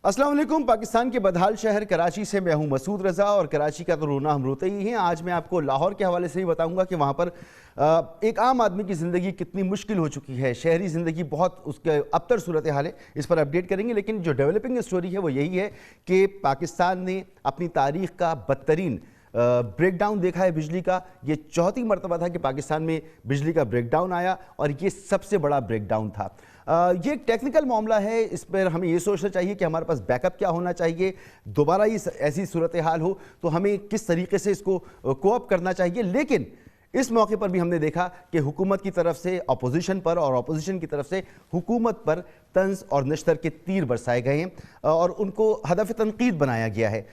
अस्सलाम वालेकुम। पाकिस्तान के बदहाल शहर कराची से मैं हूं मसूद रज़ा और कराची का तो रोना हम रोते ही हैं। आज मैं आपको लाहौर के हवाले से ही बताऊंगा कि वहां पर एक आम आदमी की ज़िंदगी कितनी मुश्किल हो चुकी है। शहरी ज़िंदगी बहुत उसके अबतर सूरत हाल है, इस पर अपडेट करेंगे। लेकिन जो डेवलपिंग स्टोरी है वो यही है कि पाकिस्तान ने अपनी तारीख़ का बदतरीन ब्रेक डाउन देखा है बिजली का। ये चौथी मरतबा था कि पाकिस्तान में बिजली का ब्रेक डाउन आया और ये सबसे बड़ा ब्रेक डाउन था। ये एक टेक्निकल मामला है, इस पर हमें ये सोचना चाहिए कि हमारे पास बैकअप क्या होना चाहिए। दोबारा ये ऐसी सूरत हाल हो तो हमें किस तरीके से इसको कोअप करना चाहिए। लेकिन इस मौके पर भी हमने देखा कि हुकूमत की तरफ से अपोजिशन पर और अपोजिशन की तरफ से हुकूमत पर तंज और नश्तर के तीर बरसाए गए हैं और उनको हदफ तनकीद बनाया गया है।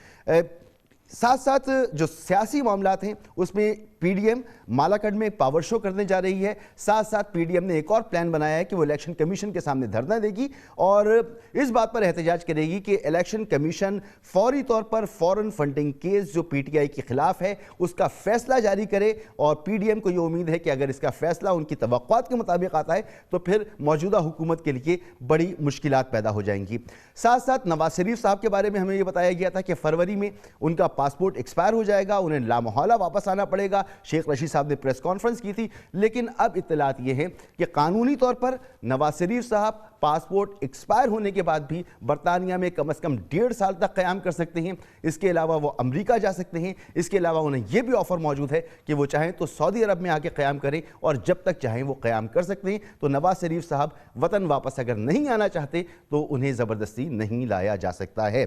साथ साथ जो सियासी मामलात हैं उसमें पीडीएम मालाकड़ में पावर शो करने जा रही है। साथ साथ पीडीएम ने एक और प्लान बनाया है कि वो इलेक्शन कमीशन के सामने धरना देगी और इस बात पर एहतजाज करेगी कि इलेक्शन कमीशन फौरी तौर पर फॉरेन फंडिंग केस जो पीटीआई के खिलाफ है उसका फैसला जारी करे। और पीडीएम को ये उम्मीद है कि अगर इसका फैसला उनकी तवक्कुआत के मुताबिक आता है तो फिर मौजूदा हुकूमत के लिए बड़ी मुश्किलात पैदा हो जाएंगी। साथ साथ नवाज शरीफ साहब के बारे में हमें ये बताया गया था कि फरवरी में उनका पासपोर्ट एक्सपायर हो जाएगा, उन्हें लामोहला वापस आना पड़ेगा। शेख रशीद साहब ने प्रेस कॉन्फ्रेंस की थी, लेकिन अब इत्तलात ये है कि कानूनी तौर पर नवाज शरीफ साहब पासपोर्ट एक्सपायर होने के बाद भी बरतानिया में कम से कम 1.5 साल तक क़याम कर सकते हैं। इसके अलावा वो अमेरिका जा सकते हैं। इसके अलावा उन्हें यह भी ऑफर मौजूद है कि वो चाहें तो सऊदी अरब में आके क़याम करें और जब तक चाहें वो क़याम कर सकते हैं। तो नवाज शरीफ साहब वतन वापस अगर नहीं आना चाहते तो उन्हें ज़बरदस्ती नहीं लाया जा सकता है।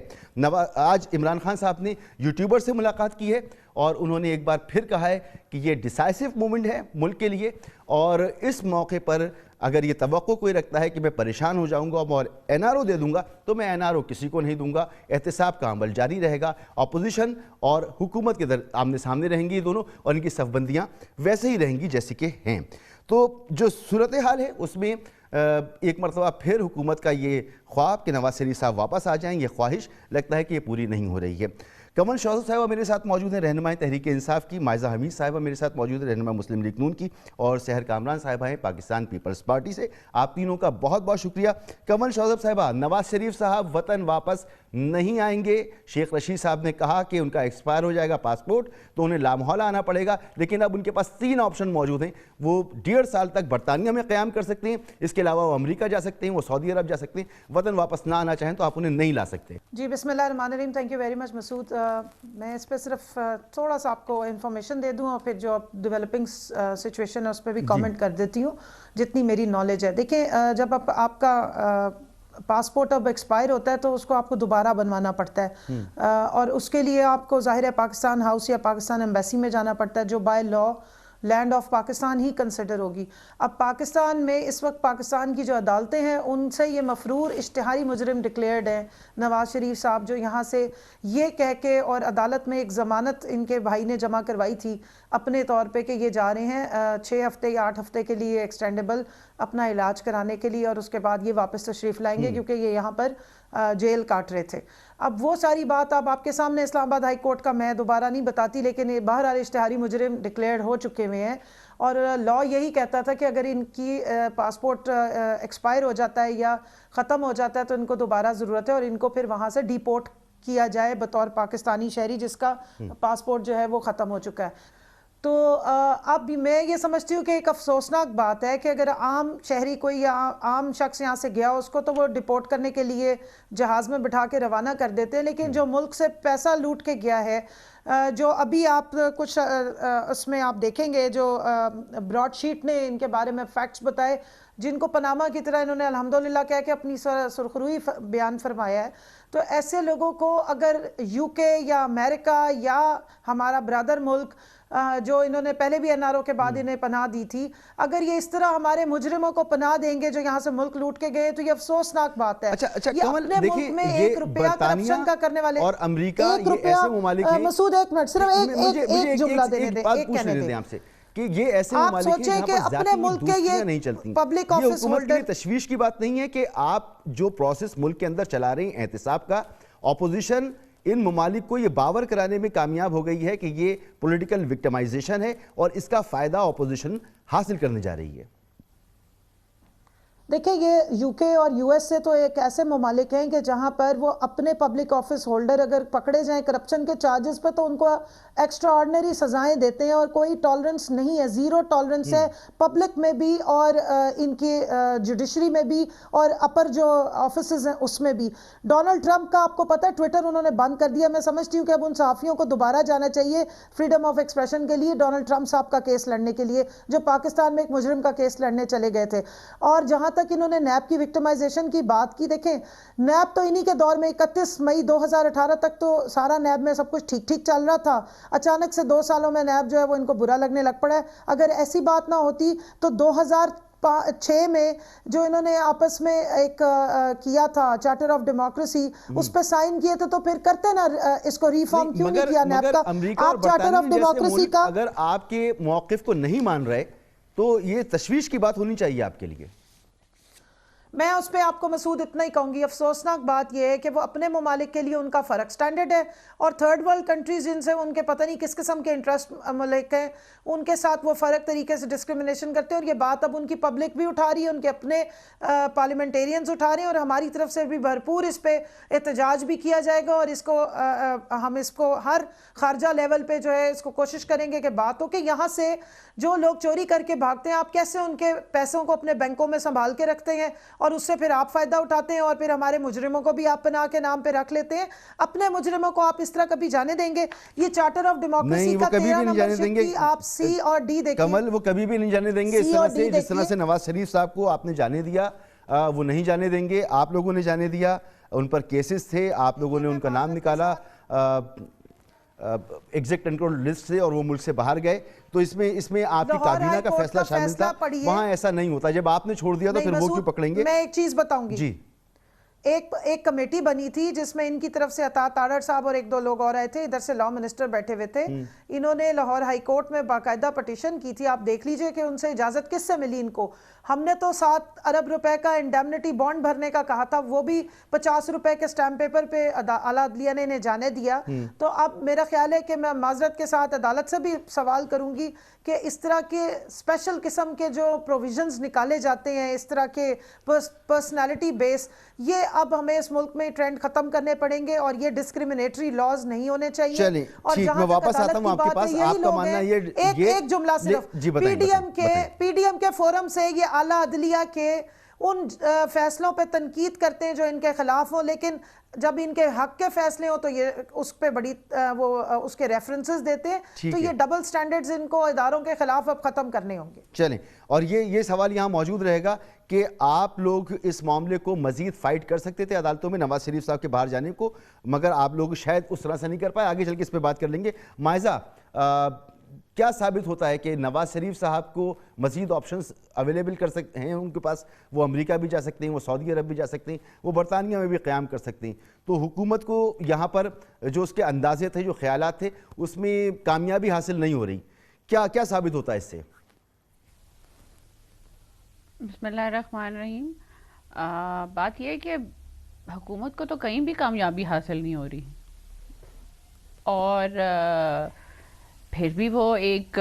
आज इमरान खान साहब ने यूट्यूबर से मुलाकात की है और उन्होंने एक बार फिर कहा है कि ये डिसाइसिव मोमेंट है मुल्क के लिए और इस मौके पर अगर ये तवक्को कोई रखता है कि मैं परेशान हो जाऊंगा और एनआरओ दे दूंगा तो मैं एनआरओ किसी को नहीं दूंगा। एहतसाब का अमल जारी रहेगा। अपोजिशन और हुकूमत के आमने सामने रहेंगी दोनों और इनकी सफबंदियाँ वैसे ही रहेंगी जैसे कि हैं। तो जो सूरत हाल है उसमें एक मरतबा फिर हुकूमत का ये ख्वाब कि नवाज शरीफ साहब वापस आ जाएं, ये ख्वाहिश लगता है कि ये पूरी नहीं हो रही है। कमल शौजत साहिबा मेरे साथ मौजूद हैं, रहनुमाई तहरीक इंसाफ की। माइजा हमीद साहिबा मेरे साथ मौजूद है, रहनुमा मुस्लिम लीग नून की। और सहर कामरान साहिबा हैं पाकिस्तान पीपल्स पार्टी से। आप तीनों का बहुत बहुत शुक्रिया। कमल शौजत साहिबा, नवाज शरीफ साहब वतन वापस नहीं आएंगे। शेख रशीद साहब ने कहा कि उनका एक्सपायर हो जाएगा पासपोर्ट तो उन्हें लामोहला आना पड़ेगा, लेकिन अब उनके पास 3 ऑप्शन मौजूद हैं। वो 1.5 साल तक बरतानिया में क़याम कर सकते हैं, इसके अलावा वो अमेरिका जा सकते हैं, वो सऊदी अरब जा सकते हैं। वतन वापस ना आना चाहें तो आप उन्हें नहीं ला सकते। जी, बिस्मिल्लाहिर्रहमानिर्रहीम। Thank you very much Masood. मैं इस पर सिर्फ थोड़ा सा आपको इन्फॉर्मेशन दे दूं और फिर जो डेवलपिंग सिचुएशन है उस पर भी कमेंट कर देती हूँ जितनी मेरी नॉलेज है। देखिए, जब आपका पासपोर्ट अब एक्सपायर होता है तो उसको आपको दोबारा बनवाना पड़ता है और उसके लिए आपको ज़ाहिर है पाकिस्तान हाउस या पाकिस्तान एम्बेसी में जाना पड़ता है जो by law land of Pakistan he consider होगी। अब पाकिस्तान में इस वक्त पाकिस्तान की जो अदालतें हैं उनसे ये मफरूर इश्तिहारी मुजरिम डिक्लेयर्ड हैं नवाज शरीफ साहब, जो यहाँ से ये कह के और अदालत में एक ज़मानत इनके भाई ने जमा करवाई थी अपने तौर पे कि ये जा रहे हैं 6 हफ्ते या 8 हफ्ते के लिए एक्सटेंडेबल अपना इलाज कराने के लिए और उसके बाद ये वापस तशरीफ़ लाएंगे क्योंकि ये यहाँ पर जेल काट रहे थे। अब वो सारी बात अब आपके सामने इस्लामाबाद हाई कोर्ट का मैं दोबारा नहीं बताती, लेकिन ये बहरहाल इश्तिहारी मुजरिम डिक्लेयर्ड हो चुके हुए हैं और लॉ यही कहता था कि अगर इनकी पासपोर्ट एक्सपायर हो जाता है या ख़त्म हो जाता है तो इनको दोबारा ज़रूरत है और इनको फिर वहाँ से डिपोर्ट किया जाए बतौर पाकिस्तानी शहरी जिसका पासपोर्ट जो है वो ख़त्म हो चुका है। तो अब मैं ये समझती हूँ कि एक अफसोसनाक बात है कि अगर आम शहरी कोई या आम शख्स यहाँ से गया उसको तो वो डिपोर्ट करने के लिए जहाज़ में बिठा के रवाना कर देते हैं, लेकिन जो मुल्क से पैसा लूट के गया है, जो अभी आप कुछ उसमें आप देखेंगे जो ब्रॉडशीट ने इनके बारे में फैक्ट्स बताए जिनको पनामा की तरह इन्होंने अल्हम्दुलिल्लाह कह के अपनी सुरखरुई बयान फरमाया है। तो ऐसे लोगों को अगर यूके या अमेरिका या हमारा ब्रदर मुल्क जो इन्होंने पहले भी एनआरओ के बाद इन्हें पनाह दी थी, अगर ये इस तरह हमारे मुजरिमों को पनाह देंगे जो यहाँ से मुल्क लूट के गए तो ये अफसोसनाक बात है। अच्छा ये कमल, अपने मुल्क में 1 रुपया करप्शन का करने वाले और अमेरिका ये ऐसे ममालिक हैं। मसूद, एक मिनट, सिर्फ एक जुमला देने दे, एक कहने दे आपसे कि ये ऐसे आप ममालिक सोचे हैं कि जहां पर अपने मुल्क के ये नहीं चलती। पब्लिक ऑफिस होल्डर, तशवीश की बात नहीं है कि आप जो प्रोसेस मुल्क के अंदर चला रहे हैं एहतिसाब का, ऑपोजिशन इन ममालिक को ये बावर कराने में कामयाब हो गई है कि ये पॉलिटिकल विक्टिमाइजेशन है और इसका फायदा ऑपोजिशन हासिल करने जा रही है। देखिए ये यूके और यूएस से तो एक ऐसे ममालिक हैं कि जहां पर वो अपने पब्लिक ऑफिस होल्डर अगर पकड़े जाएं करप्शन के चार्जेस पे तो उनको एक्स्ट्रा ऑर्डिनरी सजाएं देते हैं और कोई टॉलरेंस नहीं है, जीरो टॉलरेंस है पब्लिक में भी और इनकी जुडिशरी में भी और अपर जो ऑफिसेज हैं उसमें भी। डोनाल्ड ट्रंप का आपको पता है ट्विटर उन्होंने बंद कर दिया। मैं समझती हूँ कि अब उन सहाफ़ियों को दोबारा जाना चाहिए फ्रीडम ऑफ एक्सप्रेशन के लिए, डोनाल्ड ट्रंप साहब का केस लड़ने के लिए, जो पाकिस्तान में एक मुजरिम का केस लड़ने चले गए थे। और जहां तक इन्होंने नैब की विक्टिमाइजेशन की बात की, देखें नैब तो इन्हीं के दौर में 31 मई 2018 तक तो सारा नैब में सब कुछ ठीक ठीक चल रहा था, अचानक से 2 सालों में नैब जो है वो इनको बुरा लगने लग पड़ा है। अगर ऐसी बात ना होती तो 2006 में जो इन्होंने आपस में एक किया था चार्टर ऑफ डेमोक्रेसी, उस पर साइन किए थे, तो फिर करते ना इसको रिफॉर्म क्यों नहीं किया नैब का? आप चार्टर ऑफ डेमोक्रेसी का अगर आपके मौकिफ को नहीं मान रहे तो ये तशवीश की बात होनी चाहिए आपके लिए। मैं उस पर आपको मसूद इतना ही कहूंगी, अफसोसनाक बात यह है कि वो अपने ममालिक के लिए उनका फ़र्क स्टैंडर्ड है और थर्ड वर्ल्ड कंट्रीज जिनसे उनके पता नहीं किस किस्म के इंटरेस्ट मलिक हैं उनके साथ वो फ़र्क तरीके से डिस्क्रिमिनेशन करते हैं। और ये बात अब उनकी पब्लिक भी उठा रही है, उनके अपने पार्लियामेंटेरियंस उठा रहे हैं और हमारी तरफ से भी भरपूर इस पर एहतजाज भी किया जाएगा और इसको हम इसको हर खारजा लेवल पे जो है इसको कोशिश करेंगे कि बात हो कि यहाँ से जो लोग चोरी करके भागते हैं आप कैसे उनके पैसों को अपने बैंकों में संभाल के रखते हैं और उससे फिर आप फायदा उठाते हैं और फिर हमारे मुजरिमों को भी आप पनाह के नाम पे रख लेते हैं। अपने मुजरिमों को आप इस तरह कभी जाने देंगे? ये चार्टर ऑफ डेमोक्रेसी का 13 नंबर शिफ्ट आप सी और डी देखिए। कमल, वो कभी भी नहीं जाने देंगे इस तरह से, जिस तरह से नवाज शरीफ साहब को आपने जाने दिया वो नहीं जाने देंगे। आप लोगों ने जाने दिया, उन पर केसेस थे, आप लोगों ने उनका नाम निकाला एग्जिट कंट्रोल लिस्ट से और वो मुल्क से बाहर गए। तो इसमें आपकी काबीना का फैसला शामिल था, वहां ऐसा नहीं होता। जब आपने छोड़ दिया तो फिर वो क्यों पकड़ेंगे? मैं एक चीज बताऊंगी जी। एक कमेटी बनी थी जिसमें इनकी तरफ से अता तारड़ साहब और 1-2 लोग और आए थे, इधर से लॉ मिनिस्टर बैठे हुए थे। इन्होंने लाहौर हाई कोर्ट में बाकायदा पटिशन की थी, आप देख लीजिए कि उनसे इजाजत किससे मिली इनको। हमने तो 7 अरब रुपए का इंडेमनिटी बॉन्ड भरने का कहा था, वो भी 50 रुपए के स्टैम्प पेपर पे आला अदलिया ने इन्हें जाने दिया। तो अब मेरा ख्याल है कि मैं माजरत के साथ अदालत से भी सवाल करूंगी कि इस तरह के स्पेशल किस्म के जो प्रोविजंस निकाले जाते हैं, इस तरह के पर्सनालिटी बेस, ये अब हमें इस मुल्क में ट्रेंड खत्म करने पड़ेंगे और ये डिस्क्रिमिनेटरी लॉज नहीं होने चाहिए। और जहां तक अदालत की बात है, यही लोग हैं। एक जुमला सिर्फ, पीडीएम के फोरम से ये आला अदलिया के उन फैसलों पे तनकीद करते हैं जो इनके खिलाफ हो, लेकिन जब इनके हक के फैसले हो तो ये उस पे बड़ी वो उसके रेफरेंसेस देते हैं। तो ये डबल स्टैंडर्ड्स इनको इदारों के खिलाफ अब खत्म करने होंगे। चलें, और ये सवाल यहाँ मौजूद रहेगा कि आप लोग इस मामले को मजीद फाइट कर सकते थे अदालतों में नवाज शरीफ साहब के बाहर जाने को, मगर आप लोग शायद उस तरह से नहीं कर पाए। आगे चल के इस पर बात कर लेंगे। मायजा, क्या साबित होता है कि नवाज शरीफ साहब को मजीद ऑप्शंस अवेलेबल कर सकते हैं उनके पास? वो अमेरिका भी जा सकते हैं, वो सऊदी अरब भी जा सकते हैं, वो बरतानिया में भी क़याम कर सकते हैं। तो हुकूमत को यहाँ पर जो उसके अंदाजे थे, जो ख्यालात थे, उसमें कामयाबी हासिल नहीं हो रही। क्या साबित होता है इससे? बिस्मिल्लाहिर्रहमानिर्रहीम। बात यह है कि हुकूमत को तो कहीं भी कामयाबी हासिल नहीं हो रही और फिर भी वो एक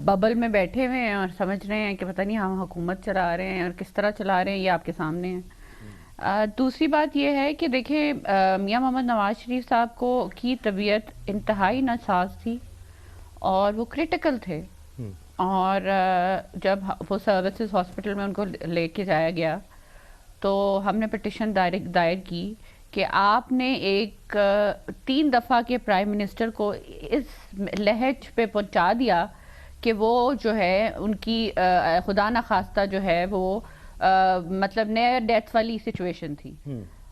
बबल में बैठे हुए हैं और समझ रहे हैं कि पता नहीं हम हुकूमत चला रहे हैं और किस तरह चला रहे हैं, ये आपके सामने है। दूसरी बात ये है कि देखिए मियां मोहम्मद नवाज शरीफ साहब को की तबीयत इंतहाई नासाज थी और वो क्रिटिकल थे और जब वो सर्विसेज हॉस्पिटल में उनको लेके जाया गया तो हमने पिटिशन दायर की कि आपने 3 दफ़ा के प्राइम मिनिस्टर को इस लहज पे पहुंचा दिया कि वो जो है उनकी खुदा न खास्ता जो है वो मतलब नियर डेथ वाली सिचुएशन थी।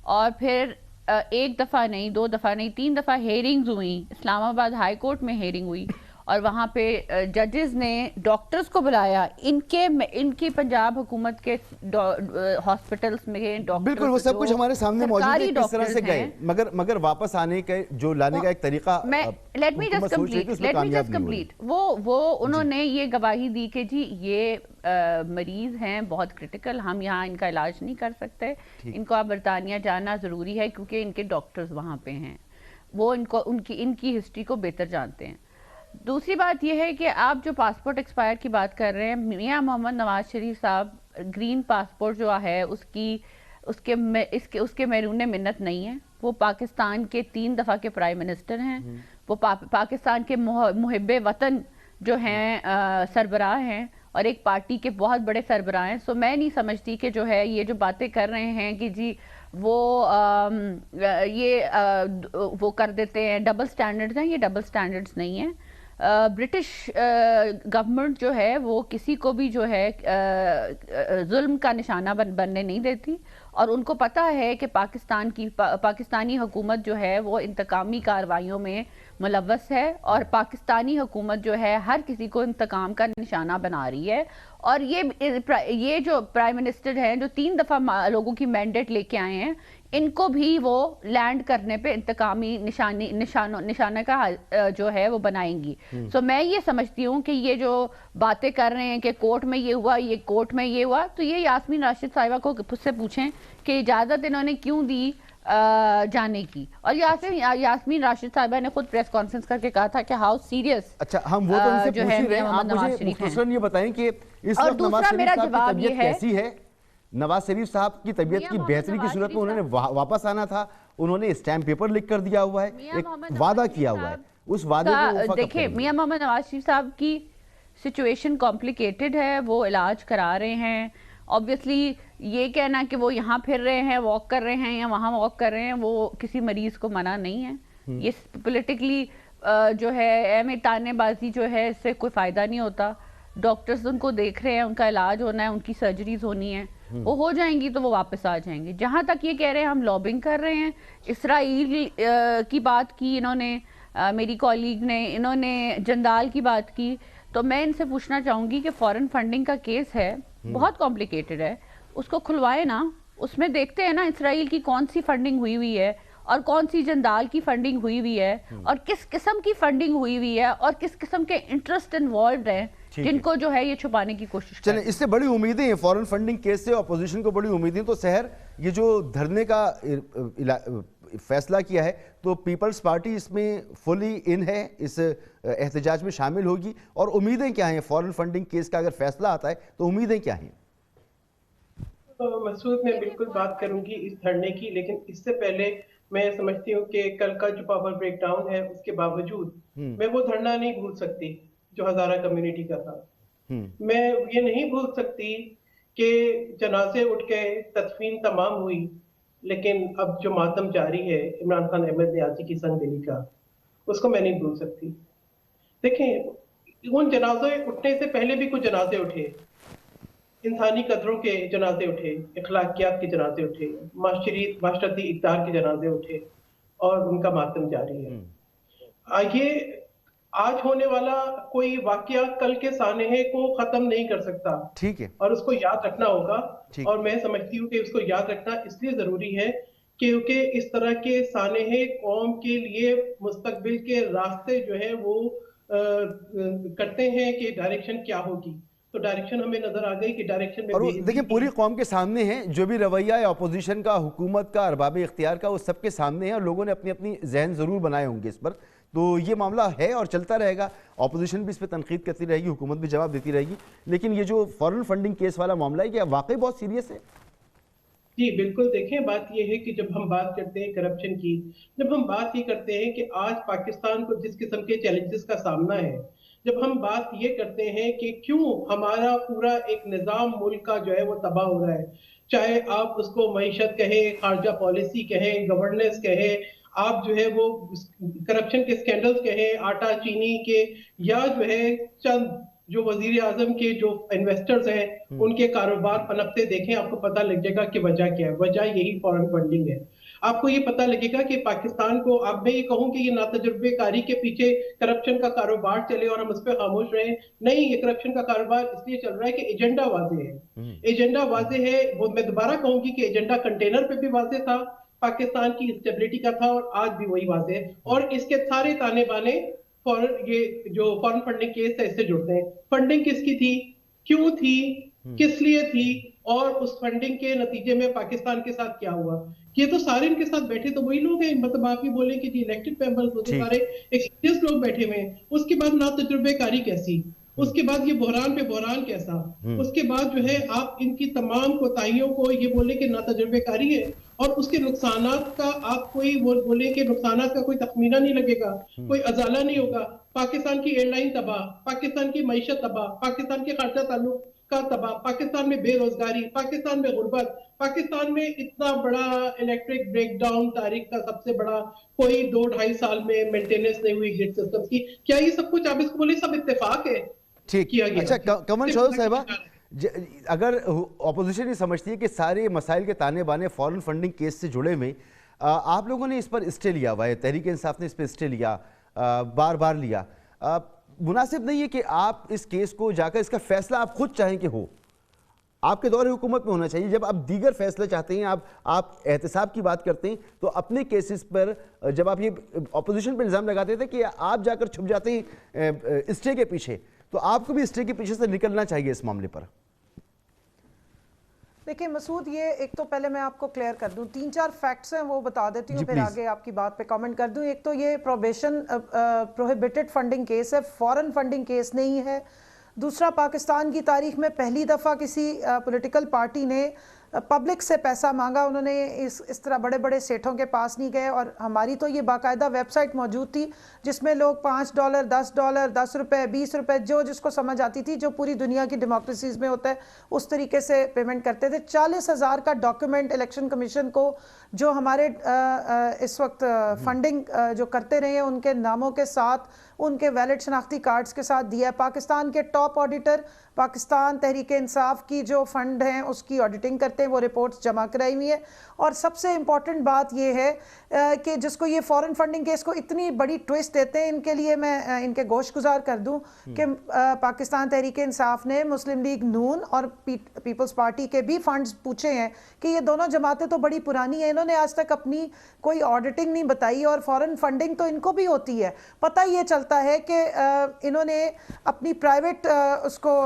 और फिर 1 दफ़ा नहीं, 2 दफ़ा नहीं, 3 दफ़ा हेयरिंग्स हुई, इस्लामाबाद हाई कोर्ट में हेयरिंग हुई और वहाँ पे जजेस ने डॉक्टर्स को बुलाया, इनकी पंजाब हुकूमत के हॉस्पिटल्स में डॉक्टर्स, बिल्कुल वो सब कुछ हमारे सामने मौजूद है किस तरह से गए, मगर वापस आने के जो लाने का एक तरीका। लेट मी जस्ट कंप्लीट वो उन्होंने ये गवाही दी कि जी ये मरीज हैं बहुत क्रिटिकल, हम यहाँ इनका इलाज नहीं कर सकते, इनको आप बरतानिया जाना ज़रूरी है क्योंकि इनके डॉक्टर्स वहाँ पे हैं, वो इनकी हिस्ट्री को बेहतर जानते हैं। दूसरी बात यह है कि आप जो पासपोर्ट एक्सपायर की बात कर रहे हैं, मियां मोहम्मद नवाज शरीफ साहब گرین پاسپورٹ جو ہے اس کے بیرون منت نہیں ہے. وہ پاکستان کے 3 دفعہ کے پرائم منسٹر ہیں, وہ پاکستان کے محب وطن جو ہیں سربراہ ہیں, اور ایک پارٹی کے بہت بڑے سربراہ ہیں. سو میں نہیں سمجھتی کہ جو ہے یہ جو باتیں کر رہے ہیں کہ جی وہ کر دیتے ہیں ڈبل سٹینڈرڈز ہیں, یہ ڈبل سٹینڈرڈز نہیں ہیں. برٹش گورنمنٹ جو ہے وہ کسی کو بھی جو ہے ظلم کا نشانہ بننے نہیں دیتی, اور ان کو پتہ ہے کہ پاکستانی حکومت جو ہے وہ انتقامی کارروائیوں میں ملوث ہے, اور پاکستانی حکومت جو ہے ہر کسی کو انتقام کا نشانہ بنا رہی ہے. اور یہ جو پرائم منسٹر ہیں جو 3 دفعہ لوگوں کی مینڈیٹ لے کے آئے ہیں, ان کو بھی وہ لینڈ کرنے پہ انتقامی نشانہ کا جو ہے وہ بنائیں گی. سو میں یہ سمجھتی ہوں کہ یہ جو باتیں کر رہے ہیں کہ کورٹ میں یہ ہوا, یہ کورٹ میں یہ ہوا, تو یہ یاسمین راشد صاحبہ کو سے پوچھیں کہ اجازت انہوں نے کیوں دی جانے کی. اور یاسمین راشد صاحبہ نے خود پریس کانفرنس کر کے کہا تھا کہ ہاؤ سیریس. اچھا, ہم وہ تو ان سے پوچھ ہی رہے ہیں, آپ مجھے مختصراً یہ بتائیں کہ اس وقت نواز شریف صاحب کی طبیعت کیسی ہے؟ نواز شریف صاحب کی طبیعت کی بہتری کی صورت میں انہوں نے واپس آنا تھا, انہوں نے اسٹیمپ پیپر لکھ کر دیا ہوا ہے, ایک وعدہ کیا ہوا ہے, اس وعدے کو دیکھیں میاں محمد نواز شریف صاحب کی سچویشن کمپلیکیٹڈ ہے, وہ علاج کرا رہے ہیں. obviously یہ کہنا کہ وہ یہاں پھر رہے ہیں, واک کر رہے ہیں یا وہاں واک کر رہے ہیں, وہ کسی مریض کو منع نہیں ہے. یہ پولیٹیکلی جو ہے تانے بازی جو ہے اس سے کوئی فائدہ نہیں ہوتا. ڈاکٹرز ان کو دیکھ رہے ہیں, ان کا علاج ہونا ہے, ان کی سرجریز ہونی ہیں, وہ ہو جائیں گی تو وہ واپس آ جائیں گے. جہاں تک یہ کہہ رہے ہیں ہم لابنگ کر رہے ہیں, اسرائیل کی بات کی انہوں نے, میری کولیگ نے, انہوں نے جندال کی بات کی, تو میں ان سے پوچھنا چاہوں گی کہ فورن فنڈنگ کا کیس ہے, بہت کمپلیکیٹڈ ہے, اس کو کھلوائے نا, اس میں دیکھتے ہیں نا اسرائیل کی کون سی فنڈنگ ہوئی ہے اور کون سی جندال کی فنڈنگ ہوئی ہے, اور کس قسم کی فنڈنگ ہوئی ہے, اور کس قسم کے انٹرسٹ انوالوڈ ہیں جن کو جو ہے یہ چھپانے کی کوشش کریں. چلیں, اس سے بڑی امیدیں ہیں فورن فنڈنگ کیس سے, اپوزیشن کو بڑی امیدیں. تو سحر, یہ جو دھرنے کا فیصلہ کیا ہے تو پیپلز پارٹی اس میں فلی ان ہے, اس احتجاج میں شامل ہوگی, اور امیدیں کیا ہیں فورن فنڈنگ کیس کا اگر فیصلہ آتا ہے تو امیدیں کیا ہیں؟ مسعود, میں بالکل بات کروں گی اس دھرنے کی, لیکن اس سے پہلے میں سمجھتی ہوں کہ کل کا جو پاور بریک ڈاؤن ہے اس کے باوجود میں وہ دھرنا نہیں بھول سکتی جو ہزارہ کمیونٹی کا تھا. میں یہ نہیں بھول سکتی کہ جنازے اٹھ گئے, تدفین تمام ہوئی, لیکن اب جو ماتم جاری ہے عمران خان احمد نیازی کی سنگ دلی کا, اس کو میں نہیں بھول سکتی. دیکھیں, ان جنازے اٹھنے سے پہلے بھی کچھ جنازے اٹھے, انسانی قدروں کے جنازے اٹھے, اخلاقیات کے جنازے اٹھے, معاشرتی اقدار کے جنازے اٹھے, اور ان کا ماتم جاری ہے. یہ آج ہونے والا کوئی واقعہ کل کے سانحے کو ختم نہیں کر سکتا, ٹھیک ہے, اور اس کو یاد رکھنا ہوگا. اور میں سمجھتی ہوں کہ اس کو یاد رکھنا اس لیے ضروری ہے کیونکہ اس طرح کے سانحے قوم کے لیے مستقبل کے راستے جو ہے وہ کرتے ہیں کہ ڈائریکشن کیا ہوگی. تو ڈائریکشن ہمیں نظر آ گئی کہ ڈائریکشن میں, اور دیکھیں پوری قوم کے سامنے ہیں جو بھی رویہ ہے اپوزیشن کا, حکومت کا, ارباب اختیار کا, وہ سب کے سامنے ہیں, اور لوگوں نے اپنی اپنی ذہن ضرور بنائے ہوں گے اس پر. تو یہ معاملہ ہے اور چلتا رہے گا, اپوزیشن بھی اس پہ تنقید کرتی رہے گی, حکومت بھی جواب دیتی رہے گی. لیکن یہ جو فورن فنڈنگ کیس والا معاملہ ہے یہ واقعی بہت سیریس ہے. جی بالکل, دیکھیں بات یہ ہے کہ جب ہم بات کرتے ہیں کرپشن کی, جب ہم بات یہ کرتے ہیں کہ آج پاکستان کو جس قسم کے چیلنجز کا سامنا ہے, جب ہم بات یہ کرتے ہیں کہ کیوں ہمارا پورا ایک نظام ملک کا جو ہے وہ تباہ ہو رہا ہے, چاہے آپ اس کو معیشت کہیں, خارجہ پالیسی کہیں, گورننس کہیں, آپ جو ہے وہ کرپشن کے سکینڈلز کہیں, آٹا چینی کے, یا جو ہے چند جو وزیر اعظم کے جو انویسٹرز ہیں ان کے کاروبار پنپتے دیکھیں, آپ کو پتہ لگ جائے گا کہ وجہ کیا ہے. وجہ یہی فورن فنڈنگ ہے. آپ کو یہ پتہ لگے گا کہ پاکستان کو, اب میں یہ کہوں کہ یہ ناتجربے کاری کے پیچھے کرپشن کا کاروبار چلے اور ہم اس پہ خاموش رہے, نہیں, یہ کرپشن کا کاروبار اس لیے چل رہا ہے کہ ایجنڈا واضح ہے. ایجنڈا واضح ہے, وہ میں دوبارہ کہوں گی کہ ایجنڈا کنٹینر پہ بھی واضح تھا, پاکستان کی اسٹیبلٹی کا تھا, اور آج بھی وہی واضح ہے. اور اس کے سارے تانے بانے یہ جو فورن فنڈنگ کیس ہے اس سے جڑتے ہیں. فنڈنگ کس کی تھی, کیوں تھی, کس لیے تھی, اور اس فنڈنگ کے نتیجے میں پاکستان کے ساتھ کیا ہوا. یہ تو سارے ان کے ساتھ بیٹھے تو وہی لوگ ہیں, مطلب آپ یہ بولیں کہ جی الیکٹڈ ممبرز ہوتے سارے ایکسپیرینس لوگ بیٹھے ہوئے ہیں. اس کے بعد نا تجربے کاری کیسی, उसके बाद ये बहरान पे बहरान कैसा, उसके बाद जो है आप इनकी तमाम कोताहियों को ये बोले कि नातजुर्बेकारी है, और उसके नुकसानात का आप कोई बोले कि नुकसानात का कोई तखमीना नहीं लगेगा, कोई अजाला नहीं होगा। पाकिस्तान की एयरलाइन तबाह, पाकिस्तान की मईशत तबाह, पाकिस्तान के खारजा ताल्लुक का तबाह, पाकिस्तान में बेरोजगारी, पाकिस्तान में गुर्बत, पाकिस्तान में इतना बड़ा इलेक्ट्रिक ब्रेकडाउन तारीख का सबसे बड़ा, कोई 2-2.5 साल में मेंटेनेंस नहीं हुई ग्रिड सिस्टम की। क्या ये सब कुछ आप इसको बोले सब इत्तेफाक है? ठीक, अच्छा कमल शोल साहिबा, अगर ऑपोजिशन ये समझती है कि सारे मसाइल के ताने बाने फॉरेन फंडिंग केस से जुड़े में, आप लोगों ने इस पर स्टे लिया हुआ है, तहरीक इंसाफ ने इस पर स्टे लिया, बार बार लिया, मुनासिब नहीं है कि आप इस केस को जाकर इसका फैसला आप खुद चाहें कि हो, आपके दौर हुकूमत में होना चाहिए। जब आप दीगर फैसले चाहते हैं, आप एहतसाब की बात करते हैं, तो अपने केसेस पर जब आप ये ऑपोजिशन पर इल्ज़ाम लगाते थे कि आप जाकर छुप जाते हैं स्टे के पीछे, तो आपको भी स्टे के पीछे से निकलना चाहिए इस मामले पर। देखिए मसूद, ये एक तो पहले मैं आपको क्लियर कर दूं, 3-4 फैक्ट्स हैं वो बता देती हूँ, फिर आगे आपकी बात पे कमेंट कर दूं। एक तो ये प्रोहिबिशन प्रोहिबिटेड फंडिंग केस है, फॉरेन फंडिंग केस नहीं है। दूसरा, पाकिस्तान की तारीख में पहली दफ़ा किसी पॉलिटिकल पार्टी ने पब्लिक से पैसा मांगा, उन्होंने इस तरह बड़े बड़े सेठों के पास नहीं गए। और हमारी तो ये बाकायदा वेबसाइट मौजूद थी जिसमें लोग $5, $10, ₹10, ₹20 जो जिसको समझ आती थी, जो पूरी दुनिया की डेमोक्रेसीज में होता है उस तरीके से पेमेंट करते थे। 40,000 का डॉक्यूमेंट इलेक्शन कमीशन को जो हमारे इस वक्त फंडिंग जो करते रहे हैं उनके नामों के साथ, उनके वैलिड शनाख्ती कार्ड्स के साथ दिया है। पाकिस्तान के टॉप ऑडिटर पाकिस्तान तहरीक इंसाफ की जो फंड हैं उसकी ऑडिटिंग करते हैं, वो रिपोर्ट्स जमा कराई हुई है। और सबसे इम्पॉर्टेंट बात ये है कि जिसको ये फॉरेन फंडिंग केस को इतनी बड़ी ट्विस्ट देते हैं, इनके लिए मैं इनके गोशगुजार कर दूं कि पाकिस्तान तहरीक इंसाफ ने मुस्लिम लीग नून और पीपल्स पार्टी के भी फंड्स पूछे हैं कि ये दोनों जमातें तो बड़ी पुरानी हैं, इन्होंने आज तक अपनी कोई ऑडिटिंग नहीं बताई, और फॉरेन फंडिंग तो इनको भी होती है। पता ये चलता है कि इन्होंने अपनी प्राइवेट उसको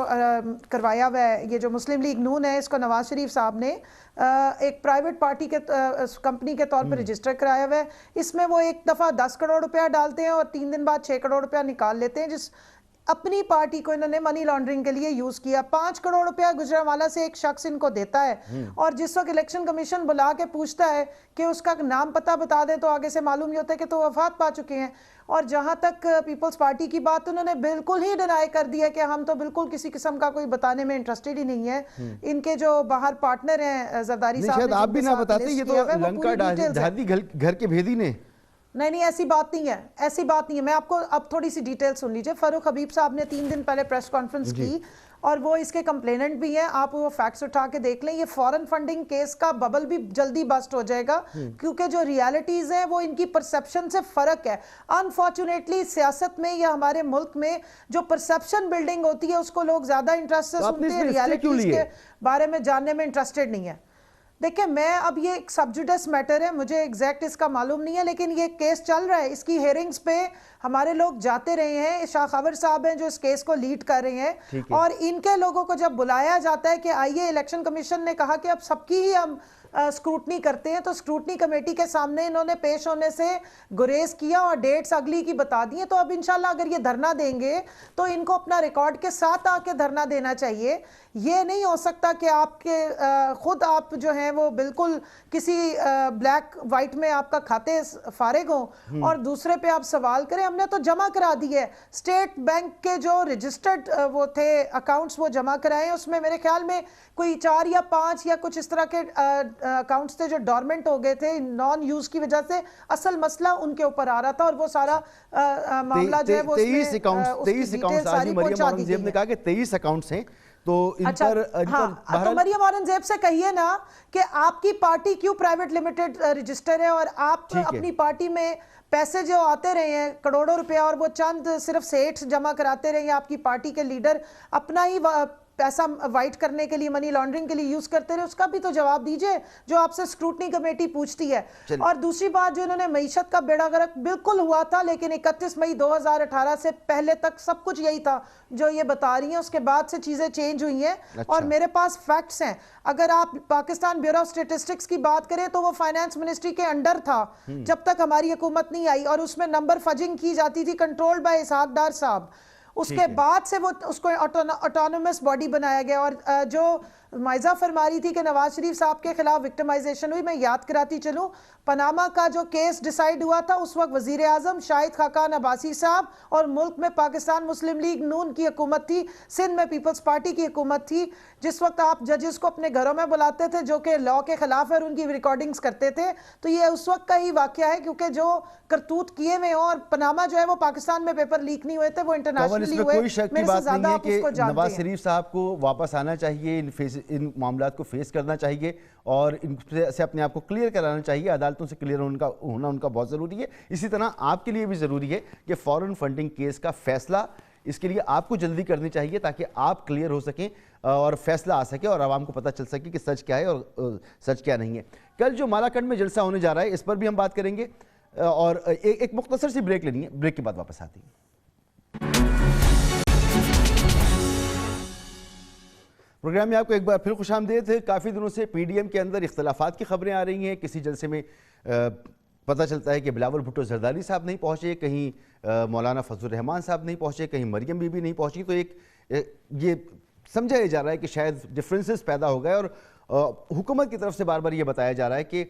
करवाया हुआ है, ये जो मुस्लिम लीग नून है इसको नवाज शरीफ साहब ने एक प्राइवेट पार्टी के कंपनी के तौर पर रजिस्टर कराया हुआ है। इसमें वो एक दफ़ा 10 करोड़ रुपया डालते हैं और 3 दिन बाद 6 करोड़ रुपया निकाल लेते हैं, जिस अपनी पार्टी को इन्होंने मनी लॉन्ड्रिंग के लिए यूज किया। 5 करोड़ रुपया गुजरांवाला से एक शख्स इनको देता है, और जिस वक्त इलेक्शन कमीशन बुला के पूछता है कि उसका नाम पता बता दें, तो आगे से मालूम ये होता है कि तो वफात पा चुके हैं। और जहां तक पीपल्स पार्टी की बात, उन्होंने बिल्कुल ही डिनाई कर दिया कि हम तो बिल्कुल किसी किस्म का कोई बताने में इंटरेस्टेड ही नहीं है। इनके जो बाहर पार्टनर हैं जरदारी साहब, आप भी ना बताते, ये तो लंका ढादी घर के भेदी ने। नहीं, ऐसी बात नहीं है, ऐसी बात नहीं है। मैं आपको अब थोड़ी सी डिटेल सुन लीजिए। फारूक हबीब साहब ने 3 दिन पहले प्रेस कॉन्फ्रेंस की, और वो इसके कंप्लेनेंट भी हैं, आप वो फैक्ट्स उठा के देख लें। ये फॉरेन फंडिंग केस का बबल भी जल्दी बस्ट हो जाएगा, क्योंकि जो रियलिटीज हैं वो इनकी परसेप्शन से फर्क है। अनफॉर्चुनेटली सियासत में या हमारे मुल्क में जो परसेप्शन बिल्डिंग होती है उसको लोग ज्यादा इंटरेस्ट से सुनते हैं, रियलिटीज के बारे में जानने में इंटरेस्टेड नहीं है। देखिए, मैं अब ये एक सब्जुडिस मैटर है, मुझे एग्जैक्ट इसका मालूम नहीं है, लेकिन ये केस चल रहा है, इसकी हेयरिंग्स पे हमारे लोग जाते रहे हैं। शाह खबर साहब हैं जो इस केस को लीड कर रहे हैं, और इनके लोगों को जब बुलाया जाता है कि आइए, इलेक्शन कमीशन ने कहा कि अब सबकी ही हम स्क्रूटनी करते हैं, तो स्क्रूटनी कमेटी के सामने इन्होंने पेश होने से गुरेज किया और डेट्स अगली की बता दी है। तो अब इंशाल्लाह अगर ये धरना देंगे तो इनको अपना रिकॉर्ड के साथ आके धरना देना चाहिए। ये नहीं हो सकता कि आपके खुद आप जो हैं वो बिल्कुल किसी ब्लैक वाइट में आपका खाते फारिग हो और दूसरे पे आप सवाल करें। हमने तो जमा करा दी है, स्टेट बैंक के जो रजिस्टर्ड वो थे अकाउंट्स वो जमा कराए, उसमें मेरे ख्याल में कोई 4 या 5 या कुछ इस तरह के अकाउंट्स थे जो डॉर्मेंट हो गए थे नॉन यूज की वजह से। असल मसला उनके ऊपर आ रहा था और वो सारा मामला जो है वो 23 अकाउंट्स आज मरियम औरंगजेब ने कहा कि 23 अकाउंट्स हैं, तो इन अच्छा, पर तो मरियम औरंगजेब से कहिए ना कि आपकी पार्टी क्यों प्राइवेट लिमिटेड रजिस्टर है और आप अपनी पार्टी में पैसे जो आते रहे हैं करोड़ों रुपया और वो चंद सिर्फ सेठ जमा कराते रहे हैं, आपकी पार्टी के लीडर अपना ही पैसा वाइट करने के लिए, मनी लॉन्ड्रिंग के लिए यूज करते रहे, उसका भी तो जवाब दीजिए जो आपसे स्क्रूटनी कमेटी पूछती है। और दूसरी बात, जो इन्होंने मईशत का बेड़ा गर्क बिल्कुल हुआ था, लेकिन 31 मई 2018 से पहले तक सब कुछ यही था जो ये बता रही हैं, उसके बाद से चीजें चेंज हुई हैं। अच्छा। और मेरे पास फैक्ट्स हैं। अगर आप पाकिस्तान ब्यूरो ऑफ स्टेटिस्टिक्स की बात करें तो वो फाइनेंस मिनिस्ट्री के अंडर था जब तक हमारी हुकूमत नहीं आई, और उसमें नंबर फजिंग की जाती थी, कंट्रोल्ड बाय इसहाक डार साहब। उसके बाद से वो उसको ऑटोनोमस बॉडी बनाया गया। और जो माइजा फरमा रही थी कि नवाज शरीफ साहब के खिलाफ विक्टिमाइजेशन हुई, मैं याद कराती चलूं, पनामा का जो केस डिसाइड हुआ था उस वक्त वजीर आजम शाहिद खाकान अब्बासी साहब और मुल्क में पाकिस्तान मुस्लिम लीग नून की हुकूमत थी, सिंध में पीपल्स पार्टी की हुकूमत थी। जिस वक्त आप जजेस को अपने घरों में बुलाते थे जो कि लॉ के खिलाफ है और उनकी रिकॉर्डिंग्स करते थे, तो ये उस वक्त का ही वाकया है, क्योंकि जो करतूत किए हुए और पनामा जो है वो पाकिस्तान में पेपर लीक नहीं हुए थे, वो इंटरनेशनली हुए। कोई शक की बात नहीं है कि नवाज शरीफ साहब को वापस आना चाहिए, इन मामलात को फेस करना चाहिए और इनसे अपने आप को क्लियर कराना चाहिए, अदालतों से क्लियर होना उनका बहुत ज़रूरी है। इसी तरह आपके लिए भी ज़रूरी है कि फॉरेन फंडिंग केस का फैसला इसके लिए आपको जल्दी करनी चाहिए ताकि आप क्लियर हो सकें और फैसला आ सके और आवाम को पता चल सके कि सच क्या है और सच क्या नहीं है। कल जो मालाकंड में जलसा होने जा रहा है इस पर भी हम बात करेंगे और एक मुख्तसर सी ब्रेक लेनी है, ब्रेक के बाद वापस आती है। प्रोग्राम में आपको एक बार फिर खुशामदीद है। काफ़ी दिनों से पीडीएम के अंदर इख्तलाफात की खबरें आ रही हैं। किसी जलसे में पता चलता है कि बिलावल भुट्टो जरदारी साहब नहीं पहुंचे, कहीं मौलाना फजल रहमान साहब नहीं पहुंचे, कहीं मरियम बीबी नहीं पहुंची। तो ये समझा जा रहा है कि शायद डिफरेंसेस पैदा हो गए और हुकूमत की तरफ से बार बार ये बताया जा रहा है कि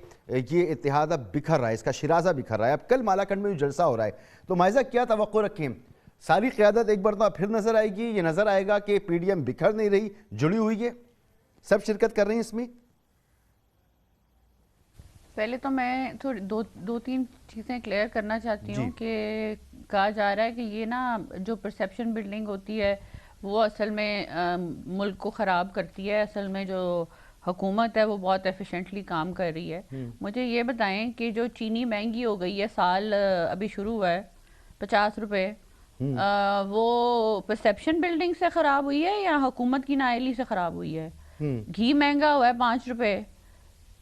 ये इत्तेहाद अब बिखर रहा है, इसका शिराजा बिखर रहा है। अब कल मालाकंड में जलसा हो रहा है, तो माइजा क्या तवक्को रखें? सारी क़यादत एक बार फिर नजर आएगी? ये नजर आएगा कि पीडीएम बिखर नहीं रही, जुड़ी हुई है, सब शिरकत कर रहे हैं इसमें? पहले तो मैं थोड़ी दो तीन चीज़ें क्लियर करना चाहती हूँ कि कहा जा रहा है कि ये ना जो परसेप्शन बिल्डिंग होती है वो असल में मुल्क को ख़राब करती है। असल में जो हुकूमत है वो बहुत एफिशिएंटली काम कर रही है। मुझे ये बताएं कि जो चीनी महंगी हो गई है, साल अभी शुरू हुआ है 50 रुपये, वो परसेप्शन बिल्डिंग से ख़राब हुई है या हुकूमत की नाअहली से ख़राब हुई है? घी महंगा हुआ है 5 रुपये,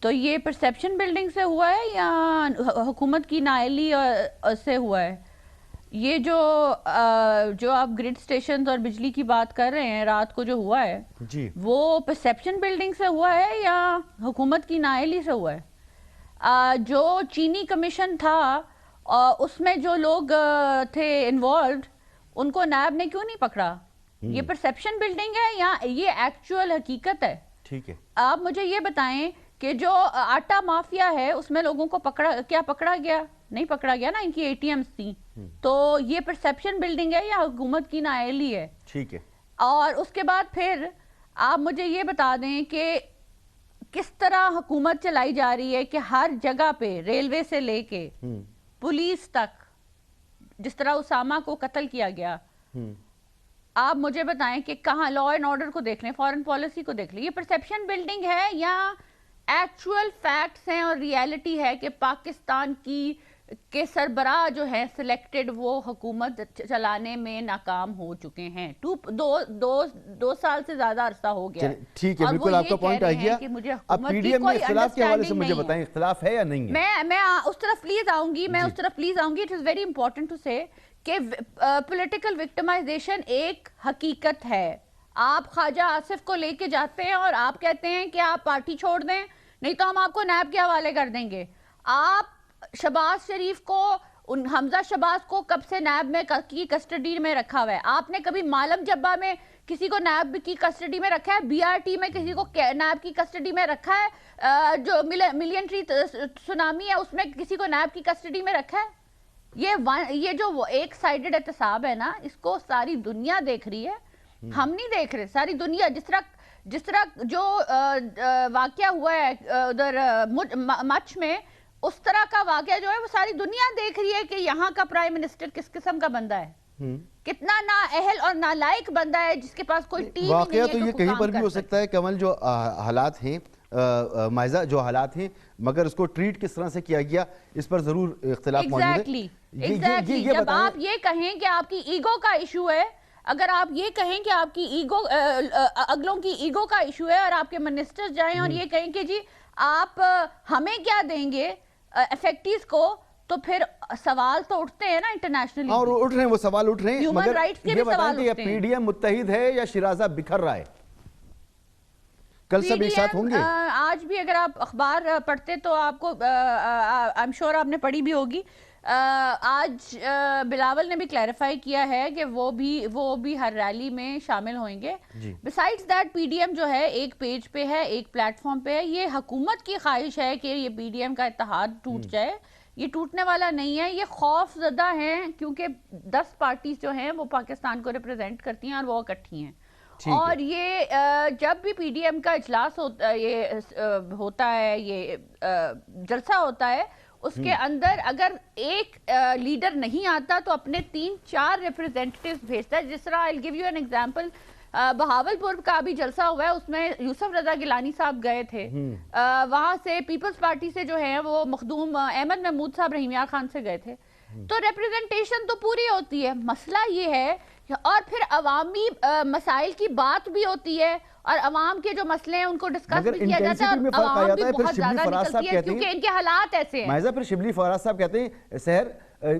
तो ये परसेप्शन बिल्डिंग से हुआ है या हुकूमत की नाअहली से हुआ है? ये जो आप ग्रिड स्टेशन और बिजली की बात कर रहे हैं रात को जो हुआ है जी, वो परसेप्शन बिल्डिंग से हुआ है या हुकूमत की नाअहली से हुआ है? जो चीनी कमीशन था उसमें जो लोग थे इन्वॉल्व्ड, उनको नैब ने क्यों नहीं पकड़ा? ये परसेप्शन बिल्डिंग है या ये एक्चुअल हकीकत है? ठीक है, आप मुझे ये बताएं कि जो आटा माफिया है उसमें लोगों को पकड़ा गया? नहीं पकड़ा गया ना, इनकी एटीएम्स थी। तो ये परसेप्शन बिल्डिंग है या हुकूमत की नाअहली है? ठीक है, और उसके बाद फिर आप मुझे ये बता दें कि किस तरह हुकूमत चलाई जा रही है कि हर जगह पे, रेलवे से लेके पुलिस तक, जिस तरह उसामा को कत्ल किया गया, आप मुझे बताएं कि कहाँ लॉ एंड ऑर्डर को देख लें, फॉरेन पॉलिसी को देख लें, ये परसेप्शन बिल्डिंग है या एक्चुअल फैक्ट्स हैं और रियलिटी है कि पाकिस्तान के सरबराह जो है सिलेक्टेड वो हुकूमत चलाने में नाकाम हो चुके हैं? दो साल से ज्यादा अरसा हो गया। ठीक है, बिल्कुल आपका पॉइंट आ गया। अब पीडीएम में इख्तिलाफ के हवाले से मुझे बताएं, इख्तिलाफ है या नहीं है? मैं उस तरफ प्लीज आऊंगी। It is very important to say कि पॉलिटिकल विक्टिमाइजेशन एक हकीकत है। आप ख्वाजा आसिफ को लेके जाते हैं और आप कहते हैं कि आप पार्टी छोड़ दें, नहीं तो हम आपको नैब के हवाले कर देंगे। आप शहबाज शरीफ को, हमजा शहबाज को कब से नैब में की कस्टडी में रखा हुआ है? आपने कभी मालम जब्बा में किसी को नैब की कस्टडी में रखा है? बीआरटी में किसी को नैब की कस्टडी में रखा है? जो मिलियन ट्री सुनामी है उसमें किसी को नैब की कस्टडी में रखा है? ये जो एक साइडेड एहतसाब है ना, इसको सारी दुनिया देख रही है, हम नहीं देख रहे। सारी दुनिया जिस तरह जो वाकया हुआ है उधर मच में, उस तरह का वाकया जो है वो सारी दुनिया देख रही है कि यहाँ का प्राइम मिनिस्टर किस किस्म का बंदा है, कितना नाअहल और नालायक बंदा है, जिसके पास कोई टीम ही नहीं है। तो ये कहीं पर भी हो सकता है कमल, जो हालात हैं माइजा, जो हालात हैं, मगर उसको ट्रीट किस तरह से किया गया इस पर जरूर इख्तिलाफ मौजूद है। एग्जैक्टली, जब आप ये कहें कि आपकी ईगो का इशू है, अगर आप ये कहें कि आपकी ईगो अगलों की ईगो का इशू है और आपके मिनिस्टर्स जाएं और ये कहें कि जी आप हमें क्या देंगे इफेक्टिव्स को, तो फिर सवाल तो उठते हैं ना इंटरनेशनली। और उठ रहे हैं, वो सवाल उठ रहे हैं, ह्यूमन राइट्स के भी सवाल उठते हैं। पीडीएम मुत्तहिद है या शिराजा बिखर रहा है? कल सब एक साथ होंगे? आज भी अगर आप अखबार पढ़ते तो आपको, आई एम श्योर आपने पढ़ी भी होगी, آج بلاول نے بھی کلیریفائی کیا ہے کہ وہ بھی ہر ریلی میں شامل ہوئیں گے. Besides that P D M جو ہے ایک پیج پہ ہے, ایک پلیٹ فارم پہ ہے. یہ حکومت کی خواہش ہے کہ یہ پی ڈی ایم کا اتحاد ٹوٹ جائے. یہ ٹوٹنے والا نہیں ہے. یہ خوف زدہ ہیں کیونکہ 10 پارٹیز جو ہیں وہ پاکستان کو ریپرزینٹ کرتی ہیں اور وہ اکٹھی ہیں. اور یہ جب بھی پی ڈی ایم کا اجلاس ہوتا ہے, یہ جلسہ ہوتا ہے, اس کے اندر اگر ایک لیڈر نہیں آتا تو اپنے 3-4 ریپرزینٹیٹیوز بھیجتا ہے. جس طرح I'll give you an example, Bahawalpur کا بھی جلسہ ہوا ہے, اس میں یوسف رضا گیلانی صاحب گئے تھے. وہاں سے پیپلز پارٹی سے جو ہیں وہ مخدوم احمد محمود صاحب رحیمیار خان سے گئے تھے. تو ریپرزنٹیشن تو پوری ہوتی ہے. مسئلہ یہ ہے اور پھر عوامی مسائل کی بات بھی ہوتی ہے اور عوام کے جو مسئلے ہیں ان کو ڈسکس بھی کیا جاتا ہے, اور عوام بھی بہت زیادہ نکلتی ہے کیونکہ ان کے حالات ایسے ہیں. مائزہ, پھر شبلی فراز صاحب کہتے ہیں, سحر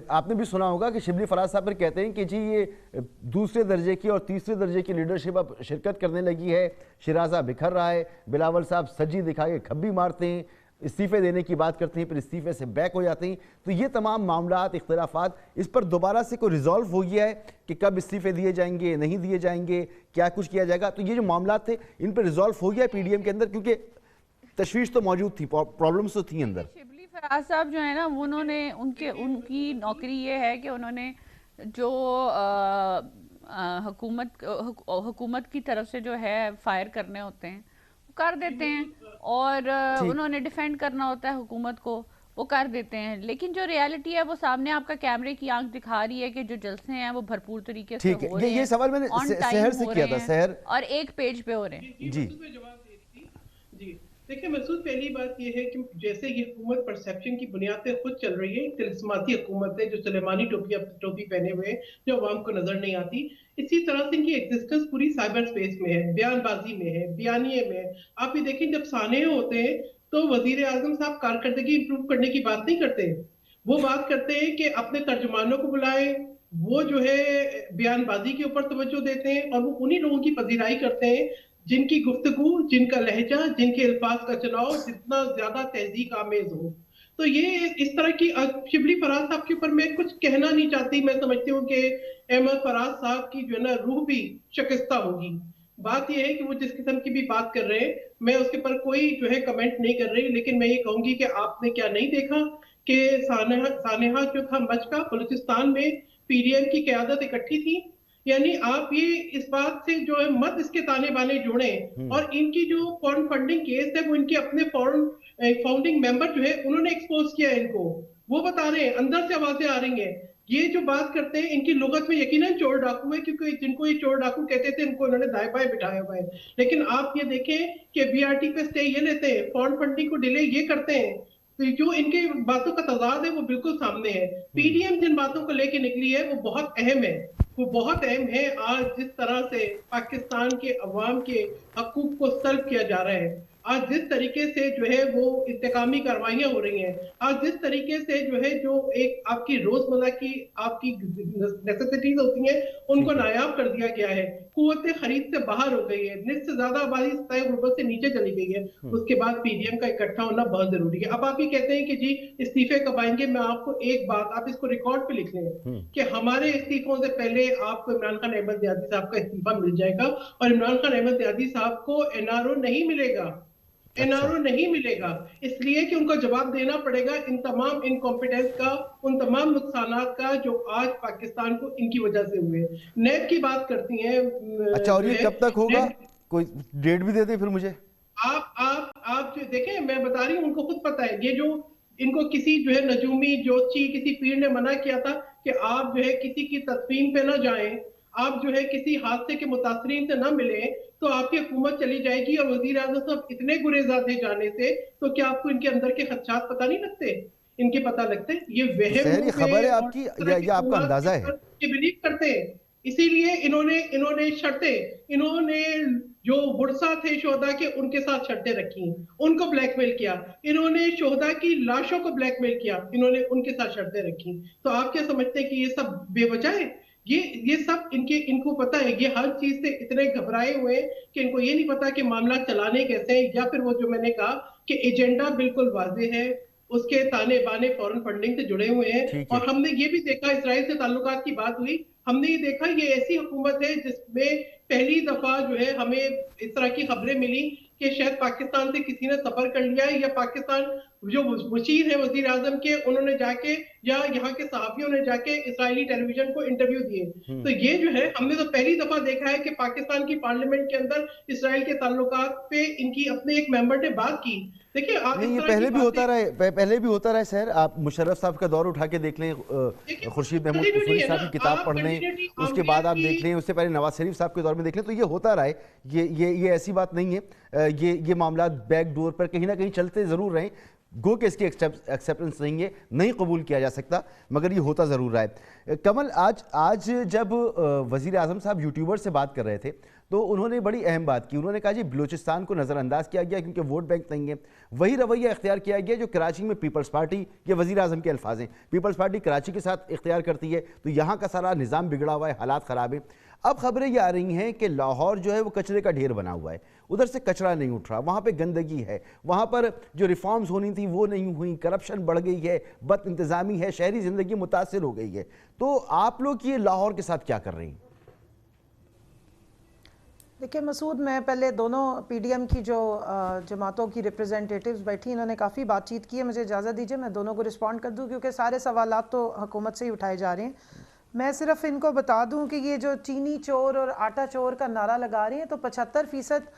آپ نے بھی سنا ہوگا کہ شبلی فراز صاحب پھر کہتے ہیں کہ جی یہ دوسرے درجے کی اور تیسرے درجے کی لیڈرشپ اب شرکت کرنے لگی ہے, شیرازہ بکھر رہا ہے, بلاول صاحب سجی دکھا کے کھبی مارتے ہیں, استعفے دینے کی بات کرتے ہیں, پھر استعفے سے بیک ہو جاتے ہیں. تو یہ تمام معاملات, اختلافات, اس پر دوبارہ سے کوئی ریزالو ہو گیا ہے کہ کب استعفے دیے جائیں گے, نہیں دیے جائیں گے, کیا کچھ کیا جائے گا؟ تو یہ جو معاملات تھے ان پر ریزالو ہو گیا ہے پی ڈی ایم کے اندر, کیونکہ تشویش تو موجود تھی, پرابلمز تو تھیں اندر. شبلی فراز صاحب جو ہے نا, انہوں نے ان کی نوکری یہ ہے کہ انہوں نے جو حکومت کی طرف سے جو ہے فائر کرنے ہوتے ہیں کر دیتے ہیں, اور انہوں نے ڈیفینڈ کرنا ہوتا ہے حکومت کو, وہ کر دیتے ہیں. لیکن جو ریالٹی ہے وہ سامنے آپ کا کیمرے کی آنکھ دکھا رہی ہے کہ جو جلسے ہیں وہ بھرپور طریقے سے ہو رہے ہیں, یہ سوال میں نے سحر سے کیا تھا, سحر, اور ایک پیج پہ ہو رہے ہیں. جی دیکھیں مسعود, پہلی بات یہ ہے کہ جیسے یہ حکومت پرسیپشن کی بنیاد پہ خود چل رہی ہے, طلسماتی حکومت ہے جو سلیمانی ٹوپی پہنے ہوئے ہیں, جو عوام کو نظر نہیں آتی. اسی طرح سے ان کی ایگزسٹنس پوری سائبر سپیس میں ہے, بیان بازی میں ہے, بیانیے میں ہے. آپ یہ دیکھیں جب سانحے ہوتے ہیں تو وزیر اعظم صاحب کارکردگی امپروو کرنے کی بات نہیں کرتے, وہ بات کرتے ہیں کہ اپنے ترجمانوں کو بلائیں, وہ جو ہے بیان بازی کے اوپر توجہ دیتے ہیں, اور وہ انہی لوگوں کی پذیرائی کرتے ہیں جن کی گفتگو, جن کا لہجہ, جن کے الفاظ کا چناؤ جتنا زیادہ تہذیب آمیز ہو. تو یہ اس طرح کی, شبلی فراز صاحب کے اوپر میں کچھ کہنا نہیں چاہتی. میں سمجھتی ہوں کہ احمد فراز صاحب کی جو ہے نا روح بھی شکستہ ہوگی. بات یہ ہے کہ وہ جس قسم کی بھی بات کر رہے ہیں, میں اس کے پر کوئی جو ہے کمنٹ نہیں کر رہی, لیکن میں یہ کہوں گی کہ آپ نے کیا نہیں دیکھا کہ سانحہ جو تھا مچ کا, بلوچستان میں پی ڈی ایم کی قیادت اکٹھی تھی. یعنی آپ یہ اس بات سے جو ہے مت اس کے تانے بانے جوڑیں, اور ان کی جو فورن فنڈنگ کیس ہے وہ ان کے اپنے فاؤنڈنگ ممبر جو ہے انہوں نے ایکسپوز کیا ہے ان کو, وہ بتا رہے ہیں, اندر سے آوازیں آ رہی ہیں. یہ جو بات کرتے ہیں ان کی لغت میں یقیناً چور ڈاکو ہے, کیونکہ جن کو یہ چور ڈاکو کہتے تھے ان کو انہوں نے دائیں بائیں بٹھایا ہوا ہے. لیکن آپ یہ دیکھیں کہ بی آر ٹی پہ اسٹے یہ لیتے ہیں, فورن فنڈنگ کو ڈیلے یہ کرتے ہیں, جو ان کی باتوں کا تضاد ہے وہ بالکل سامنے ہے. پی ڈی ایم جن باتوں کو لے کے نکلی ہے وہ بہت اہم ہے, وہ بہت اہم ہے. آج جس طرح سے پاکستان کے عوام کے حقوق کو سلب کیا جا رہا ہے, آج جس طریقے سے جو ہے وہ انتقامی کاروائیاں ہو رہی ہیں, آج جس طریقے سے جو ہے جو ایک آپ کی روزمرہ کی آپ کی نیسیسٹیز ہوتی ہیں ان کو نایاب کر دیا گیا ہے. قوت خرید سے باہر ہو گئی ہے, نصف سے زیادہ آبادی سطح غربت سے نیچے چلی گئی ہے. اس کے بعد پی ڈی ایم کا اکٹھا ہونا بہت ضروری ہے. اب آپ یہ کہتے ہیں کہ جی استعفے کب آئیں گے, میں آپ کو ایک بات, آپ اس کو ریکارڈ پہ لکھ لیں کہ ہمارے استعفوں سے پہلے آپ کو عمران خان احمد نیازی صاحب کا استعفہ مل جائے گا, اور عمران خان احمد نیازی صاحب کو این آر او نہیں ملے گا. این آر او نہیں ملے گا اس لیے کہ ان کو جواب دینا پڑے گا ان تمام انکمپیٹنس کا, ان تمام نقصانات کا جو آج پاکستان کو ان کی وجہ سے ہوئے. نیب کی بات کرتی ہیں. اچھا, اور یہ کب تک ہوگا, کوئی ڈیٹ بھی دے دیں پھر مجھے. آپ جو دیکھیں, میں بتا رہی ہوں ان کو خود پتا ہے. یہ جو ان کو کسی جو ہے نجومی جوشی کسی پیر نے منع کیا تھا کہ آپ جو ہے کسی کی تدفین پہ نہ جائیں, آپ جو ہے کسی حادثے کے متاثرین سے نہ ملیں, تو آپ کی حکومت چلی جائے گی. اور وزیر اعظم صاحب اتنے گریزات ہیں جانے سے, تو کیا آپ کو ان کے اندر کے خدشات پتہ نہیں لگتے, ان کے پتہ لگتے. یہ وہم خبر ہے آپ کی یا آپ کا اندازہ ہے کہ بلیو کرتے ہیں. اسی لیے انہوں نے شرطیں, انہوں نے جو ورثہ تھے شہداء کے ان کے ساتھ شرطیں رکھی, ان کو بلیک میل کیا. انہوں نے شہداء کی لاشوں کو بلیک میل کیا, انہوں نے ان کے ساتھ شرطیں رکھی. تو آپ کیا سمجھتے ہیں کہ یہ سب بے وجہ ہے؟ یہ سب ان کو پتا ہے. یہ ہر چیز سے اتنے گھبرائے ہوئے کہ ان کو یہ نہیں پتا کہ معاملہ چلانے کیسے ہیں, یا پھر وہ جو میں نے کہا کہ ایجنڈا بالکل واضح ہے, उसके ताने बाने फॉरेन फंडिंग से जुड़े हुए हैं। और हमने ये भी देखा, इसराइल से ताल्लुकात की बात हुई, हमने ये देखा ये ऐसी हुकूमत है जिसमें पहली दफा जो है हमें इस तरह की खबरें मिली कि शायद पाकिस्तान से किसी ने सफर कर लिया है, या पाकिस्तान जो मुशीर है वजीर आजम के, उन्होंने जाके या यहाँ के सहाफियों ने जाके इस्राएली टेलीविजन को इंटरव्यू दिए। तो ये जो है हमने तो पहली दफा देखा है कि पाकिस्तान की पार्लियामेंट के अंदर इसराइल के ताल्लुकात पे इनकी अपने एक मेंबर ने बात की। देखिए आप नहीं, ये पहले भी होता रहा है, पहले भी होता रहा है सर। आप मुशर्रफ साहब का दौर उठा के देख लें, खुर्शीद महमूद कुफरी साहब की किताब पढ़ लें, उसके बाद आप देख लें, उससे पहले नवाज शरीफ साहब के दौर में देख लें, तो ये होता रहा है। ये ऐसी बात नहीं है। ये मामला बैक डोर पर कहीं ना कहीं चलते ज़रूर रहें, गो कि इसकी एक्सेप्टेंस नहीं है, नहीं कबूल किया जा सकता, मगर ये होता ज़रूर रहा है। कमल, आज जब वज़ीर आज़म साहब यूट्यूबर से बात कर रहे थे तो उन्होंने बड़ी अहम बात की। उन्होंने कहा जी बलूचिस्तान को नज़रअंदाज किया गया क्योंकि वोट बैंक नहीं है। वही रवैया इख्तियार किया गया जो कराची में पीपल्स पार्टी, ये वज़ीर आज़म के अल्फाज हैं, पीपल्स पार्टी कराची के साथ इख्तियार करती है, तो यहाँ का सारा निज़ाम बिगड़ा हुआ है, हालात ख़राब हैं। अब खबरें ये आ रही हैं कि लाहौर जो है वो कचरे का ढेर बना हुआ है, उधर से कचरा नहीं उठ रहा, वहाँ पे गंदगी है, वहाँ पर जो रिफॉर्म्स होनी थी वो नहीं हुई, करप्शन बढ़ गई है, बद इंतज़ामी है, शहरी ज़िंदगी मुतासिर हो गई है। तो आप लोग ये लाहौर के साथ क्या कर रही हैं? देखिए मसूद, मैं पहले दोनों पीडीएम की जो जमातों की रिप्रेजेंटेटिव्स बैठी, इन्होंने काफ़ी बातचीत की है। मुझे इजाज़त दीजिए मैं दोनों को रिस्पॉन्ड कर दूं क्योंकि सारे सवालात तो हुकूमत से ही उठाए जा रहे हैं। मैं सिर्फ इनको बता दूं कि ये जो चीनी चोर और आटा चोर का नारा लगा रही हैं, तो 75%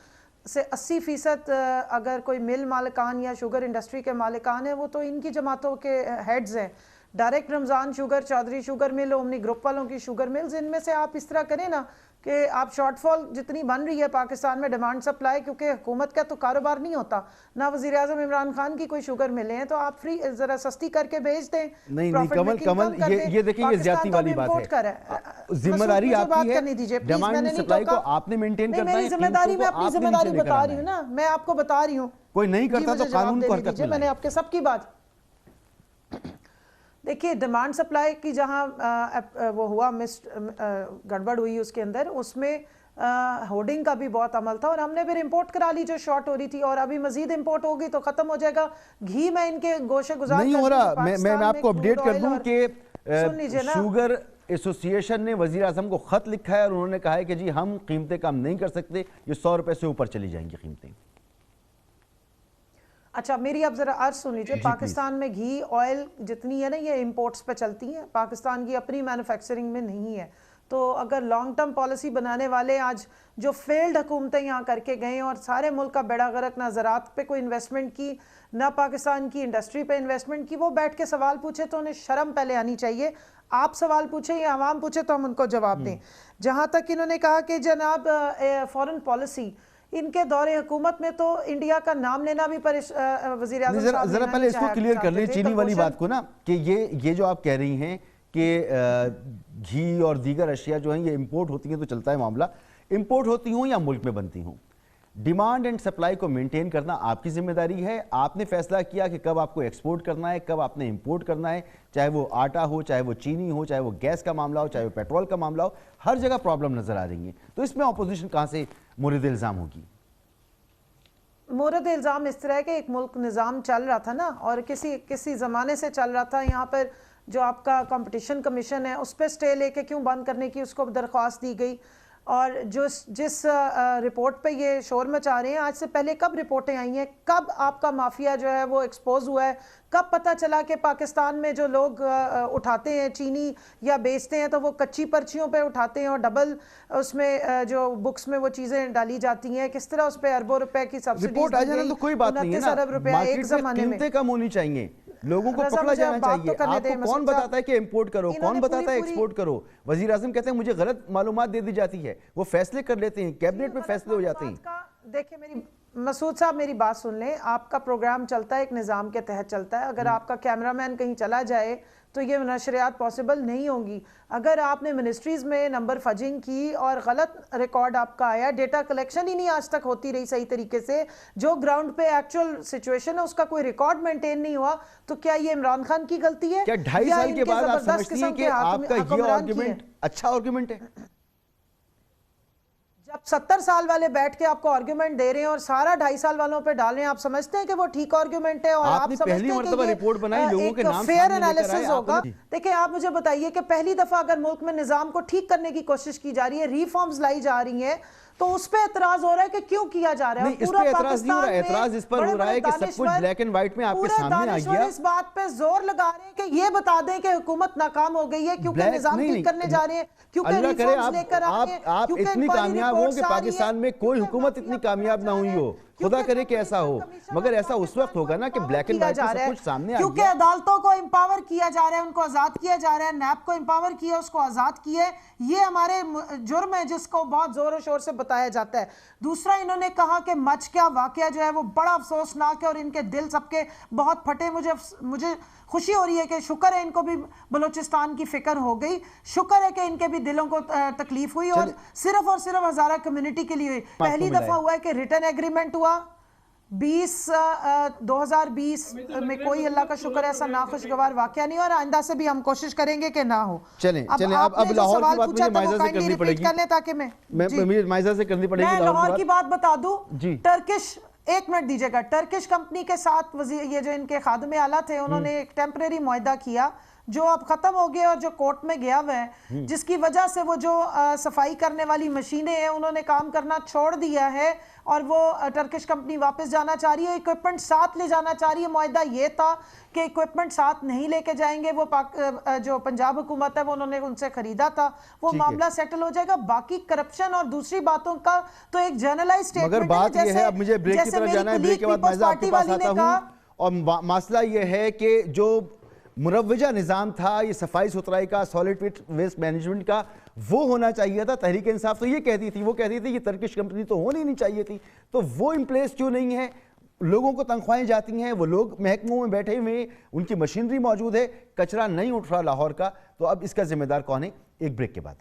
से 80% अगर कोई मिल मालिकान या शुगर इंडस्ट्री के मालिकान हैं वो तो इनकी जमातों के हेड्स हैं। Direct Ramzan sugar, Chaudhry sugar mill, Omni group वालों की शुगर मिल्स, इनमें से आप इस तरह करें ना कि आप शॉर्टफॉल जितनी बन रही है पाकिस्तान में डिमांड सप्लाई, क्योंकि हुकूमत का तो कारोबार नहीं होता ना, वज़ीर आज़म इमरान खान की कोई शुगर मिले हैं, तो आप फ्री ज़रा सस्ती करके भेज दें। नहीं कमल, ये देखिए ये ज्यादती वाली बात है। जिम्मेदारी आपकी है, डिमांड सप्लाई को आपने मेंटेन करना है। मेरी जिम्मेदारी, मैं अपनी जिम्मेदारी बता रही हूँ ना, मैं आपको बता रही हूँ। कोई नहीं करता तो कानून को हरकत में, मैंने आपके सबकी बात देखिए। डिमांड सप्लाई की जहां वो हुआ गड़बड़ हुई उसके अंदर, उसमें होर्डिंग का भी बहुत अमल था और हमने फिर इंपोर्ट करा ली जो शॉर्ट हो रही थी, और अभी मजीद इंपोर्ट होगी तो खत्म हो जाएगा। घी में इनके गोशे गुजार नहीं हो रहा। मैं आपको अपडेट कर दूं कि शुगर एसोसिएशन ने वजीर आजम को खत लिखा है और उन्होंने कहा है कि जी हम कीमतें कम नहीं कर सकते, ये 100 रुपए से ऊपर चली जाएंगी कीमतें। अच्छा, मेरी आप जरा अर्ज सुन लीजिए। पाकिस्तान में घी ऑयल जितनी है ना, ये इंपोर्ट्स पे चलती हैं, पाकिस्तान की अपनी मैन्युफैक्चरिंग में नहीं है। तो अगर लॉन्ग टर्म पॉलिसी बनाने वाले आज जो फेल्ड हुकूमतें यहाँ करके गए और सारे मुल्क का बेड़ा गर्क, ना ज़रात पे कोई इन्वेस्टमेंट की, ना पाकिस्तान की इंडस्ट्री पे इन्वेस्टमेंट की, वो बैठ के सवाल पूछे तो उन्हें शर्म पहले आनी चाहिए। आप सवाल पूछे या आवाम पूछे तो हम उनको जवाब दें। जहाँ तक इन्होंने कहा कि जनाब फॉरेन पॉलिसी, इनके दौरे हुकूमत में तो इंडिया का नाम लेना भी वज़ीर आज़म साहब जरा पहले इसको क्लियर कर लें चीनी वाली बात को ना, कि ये जो आप कह रही हैं कि घी और दीगर अशिया जो हैं ये इंपोर्ट होती हैं तो चलता है मामला, इंपोर्ट होती हूँ या मुल्क में बनती हूँ, डिमांड एंड सप्लाई को मेंटेन करना आपकी जिम्मेदारी है। आपने फैसला किया कि कब आपको एक्सपोर्ट करना है, कब आपने इंपोर्ट करना है, चाहे वो आटा हो, चाहे वो चीनी हो, चाहे वो गैस का मामला हो, चाहे वो पेट्रोल का मामला हो, हर जगह प्रॉब्लम नजर आ रही है। तो इसमें अपोजिशन कहाँ से मोरद इल्ज़ाम होगी? मोरद इल्ज़ाम इस तरह के एक मुल्क निज़ाम चल रहा था ना, और किसी ज़माने से चल रहा था। यहाँ पर जो आपका कंपटीशन कमीशन है उस पर स्टे लेके क्यों बंद करने की उसको दरख्वास्त दी गई, और जिस रिपोर्ट पे ये शोर मचा रहे हैं, आज से पहले कब रिपोर्टें आई हैं, कब आपका माफिया जो है वो एक्सपोज हुआ है, कब पता चला कि पाकिस्तान में जो लोग उठाते हैं चीनी या बेचते हैं तो वो कच्ची पर्चियों पे उठाते हैं और डबल उसमें जो बुक्स में वो चीज़ें डाली जाती हैं, किस तरह उस पर अरबों रुपए की सब्सिडी रिपोर्ट आ जाना तो कोई बात नहीं है ना, अरब रुपया एक ज़माने में। कीमतें कम होनी चाहिए, लोगों को पकड़ा जाना चाहिए। आपको कौन बताता है कि इंपोर्ट करो, कौन बताता है एक्सपोर्ट करो? वजीर आजम कहते हैं मुझे गलत मालूमात दे दी जाती है, वो फैसले कर लेते हैं, कैबिनेट में फैसले हो जाते हैं। देखिए मेरी मसूद साहब, मेरी बात सुन लें। आपका प्रोग्राम चलता है एक निज़ाम के तहत चलता है। अगर आपका कैमरामैन कहीं चला जाए तो ये नशरियात पॉसिबल नहीं होंगी। अगर आपने मिनिस्ट्रीज़ में नंबर फजिंग की और गलत रिकॉर्ड आपका आया, डेटा कलेक्शन ही नहीं आज तक होती रही सही तरीके से, जो ग्राउंड पे एक्चुअल सिचुएशन है उसका कोई रिकॉर्ड मेंटेन नहीं हुआ, तो क्या ये इमरान खान की गलती है? क्या 2.5 साल के बाद आप समझती हैं कि आपका ये आर्गुमेंट अच्छा आर्गुमेंट है? जब 70 साल वाले बैठ के आपको आर्गुमेंट दे रहे हैं और सारा 2.5 साल वालों पे डाल रहे हैं, आप समझते हैं कि वो ठीक आर्गुमेंट है? और आप समझते हैं कि ये रिपोर्ट बनाई, लोगों के नाम फेयर एनालिसिस होगा? देखिए, आप मुझे बताइए कि पहली दफा अगर मुल्क में निजाम को ठीक करने की कोशिश की जा रही है, रिफॉर्म्स लाई जा रही हैं, तो उस पे एतराज हो रहा है कि क्यों किया जा रहा है? नहीं, इस पे एतराज नहीं हो रहा है, एतराज इस पर हो रहा है कि सब कुछ ब्लैक एंड व्हाइट में आपके सामने आ गया। इस बात पे जोर लगा रहे हैं कि ये बता दें कि हुकूमत नाकाम हो गई है क्योंकि निजाम ठीक करने जा रहे हैं, क्योंकि रिफॉर्म्स लेकर आप इतनी कामयाब हो कि पाकिस्तान में कोई हुकूमत इतनी कामयाब ना हुई हो, खुदा करे कि ऐसा हो, मगर ऐसा उस वक्त होगा ना कि ब्लैक एंड व्हाइट में सब कुछ सामने आ गया। क्योंकि अदालतों को एम्पावर किया जा रहा है, उनको आजाद किया जा रहा है, नैब को एम्पावर किया, उसको आजाद किया है, ये हमारे जुर्म है जिसको बहुत जोर शोर से बताया जाता है। दूसरा, इन्होंने कहा कि मच क्या वाकया जो है वो बड़ा अफसोसनाक है और इनके दिल सबके बहुत फटे। मुझे खुशी हो रही है कि शुक्र है इनको भी बलूचिस्तान की फिक्र हो गई, शुक्र है कि इनके भी दिलों को तकलीफ हुई और सिर्फ हज़ारा कम्युनिटी के लिए हुई। पहली दफा हुआ है कि रिटर्न एग्रीमेंट हुआ 2020 में, कोई अल्लाह का शुक्र ऐसा नाखुशगवार वाकया नहीं, और आइंदा से भी हम कोशिश करेंगे कि ना हो। चलें अब लाहौर की बात मुझे माइजा से करनी पड़ेगी, ताकि मैं माइजा से करनी पड़ेगी। लाहौर की बात बता दूं, टर्किश, एक मिनट दीजिएगा, टर्किश कंपनी के साथ ये जो इनके खादमे आला थे, उन्होंने एक टेम्परेरी मुआहदा किया जो अब खत्म हो गया और जो कोर्ट में गया हुआ है, जिसकी वजह से वो जो सफाई करने वाली मशीनें हैं उन्होंने काम करना छोड़ दिया है और वो टर्किश कंपनी वापस जाना चाह रही है, इक्विपमेंट साथ ले जाना चाह रही है। मुआहदा ये था कि इक्विपमेंट साथ नहीं लेके जाएंगे, वो जो पंजाब हुकूमत है वो उन्होंने उनसे खरीदा था, वो मामला सेटल हो जाएगा। बाकी करप्शन और दूसरी बातों का तो एक जर्नलाइज स्टेटमेंट है। जैसे अब मुझे ब्रेक की तरफ जाना है, ब्रेक के बाद माइजा आपके पास आता हूं, और मसला ये है कि जो मुरव्वजा निज़ाम था ये सफाई सुथराई का, सॉलिड वेस्ट मैनेजमेंट का, वो होना चाहिए था। तहरीक इंसाफ तो ये कहती थी, वो कहती थी कि टर्किश कंपनी तो होनी नहीं चाहिए थी, तो वो इन प्लेस क्यों नहीं है? लोगों को तनख्वाहें जाती हैं, वो लोग महकमों में बैठे हुए, उनकी मशीनरी मौजूद है, कचरा नहीं उठ रहा लाहौर का, तो अब इसका जिम्मेदार कौन है? एक ब्रेक के बाद।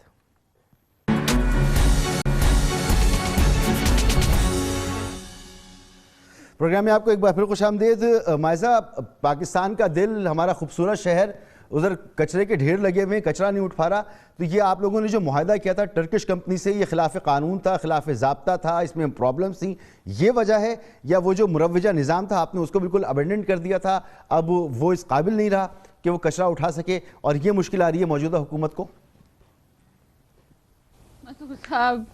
प्रोग्राम में आपको एक बार फिर खुशामदीद। माइजा, पाकिस्तान का दिल, हमारा खूबसूरत शहर, उधर कचरे के ढेर लगे हुए हैं, कचरा नहीं उठ पा रहा, तो ये आप लोगों ने जो मुआहदा किया था टर्किश कंपनी से, ये खिलाफ कानून था, खिलाफ ज़ाब्ता था, इसमें प्रॉब्लम्स थी, ये वजह है? या वो जो मुरव्वजा निज़ाम था आपने उसको बिल्कुल अबेंडन कर दिया था, अब वो इस काबिल नहीं रहा कि वो कचरा उठा सके, और ये मुश्किल आ रही है मौजूदा हुकूमत को? साहब,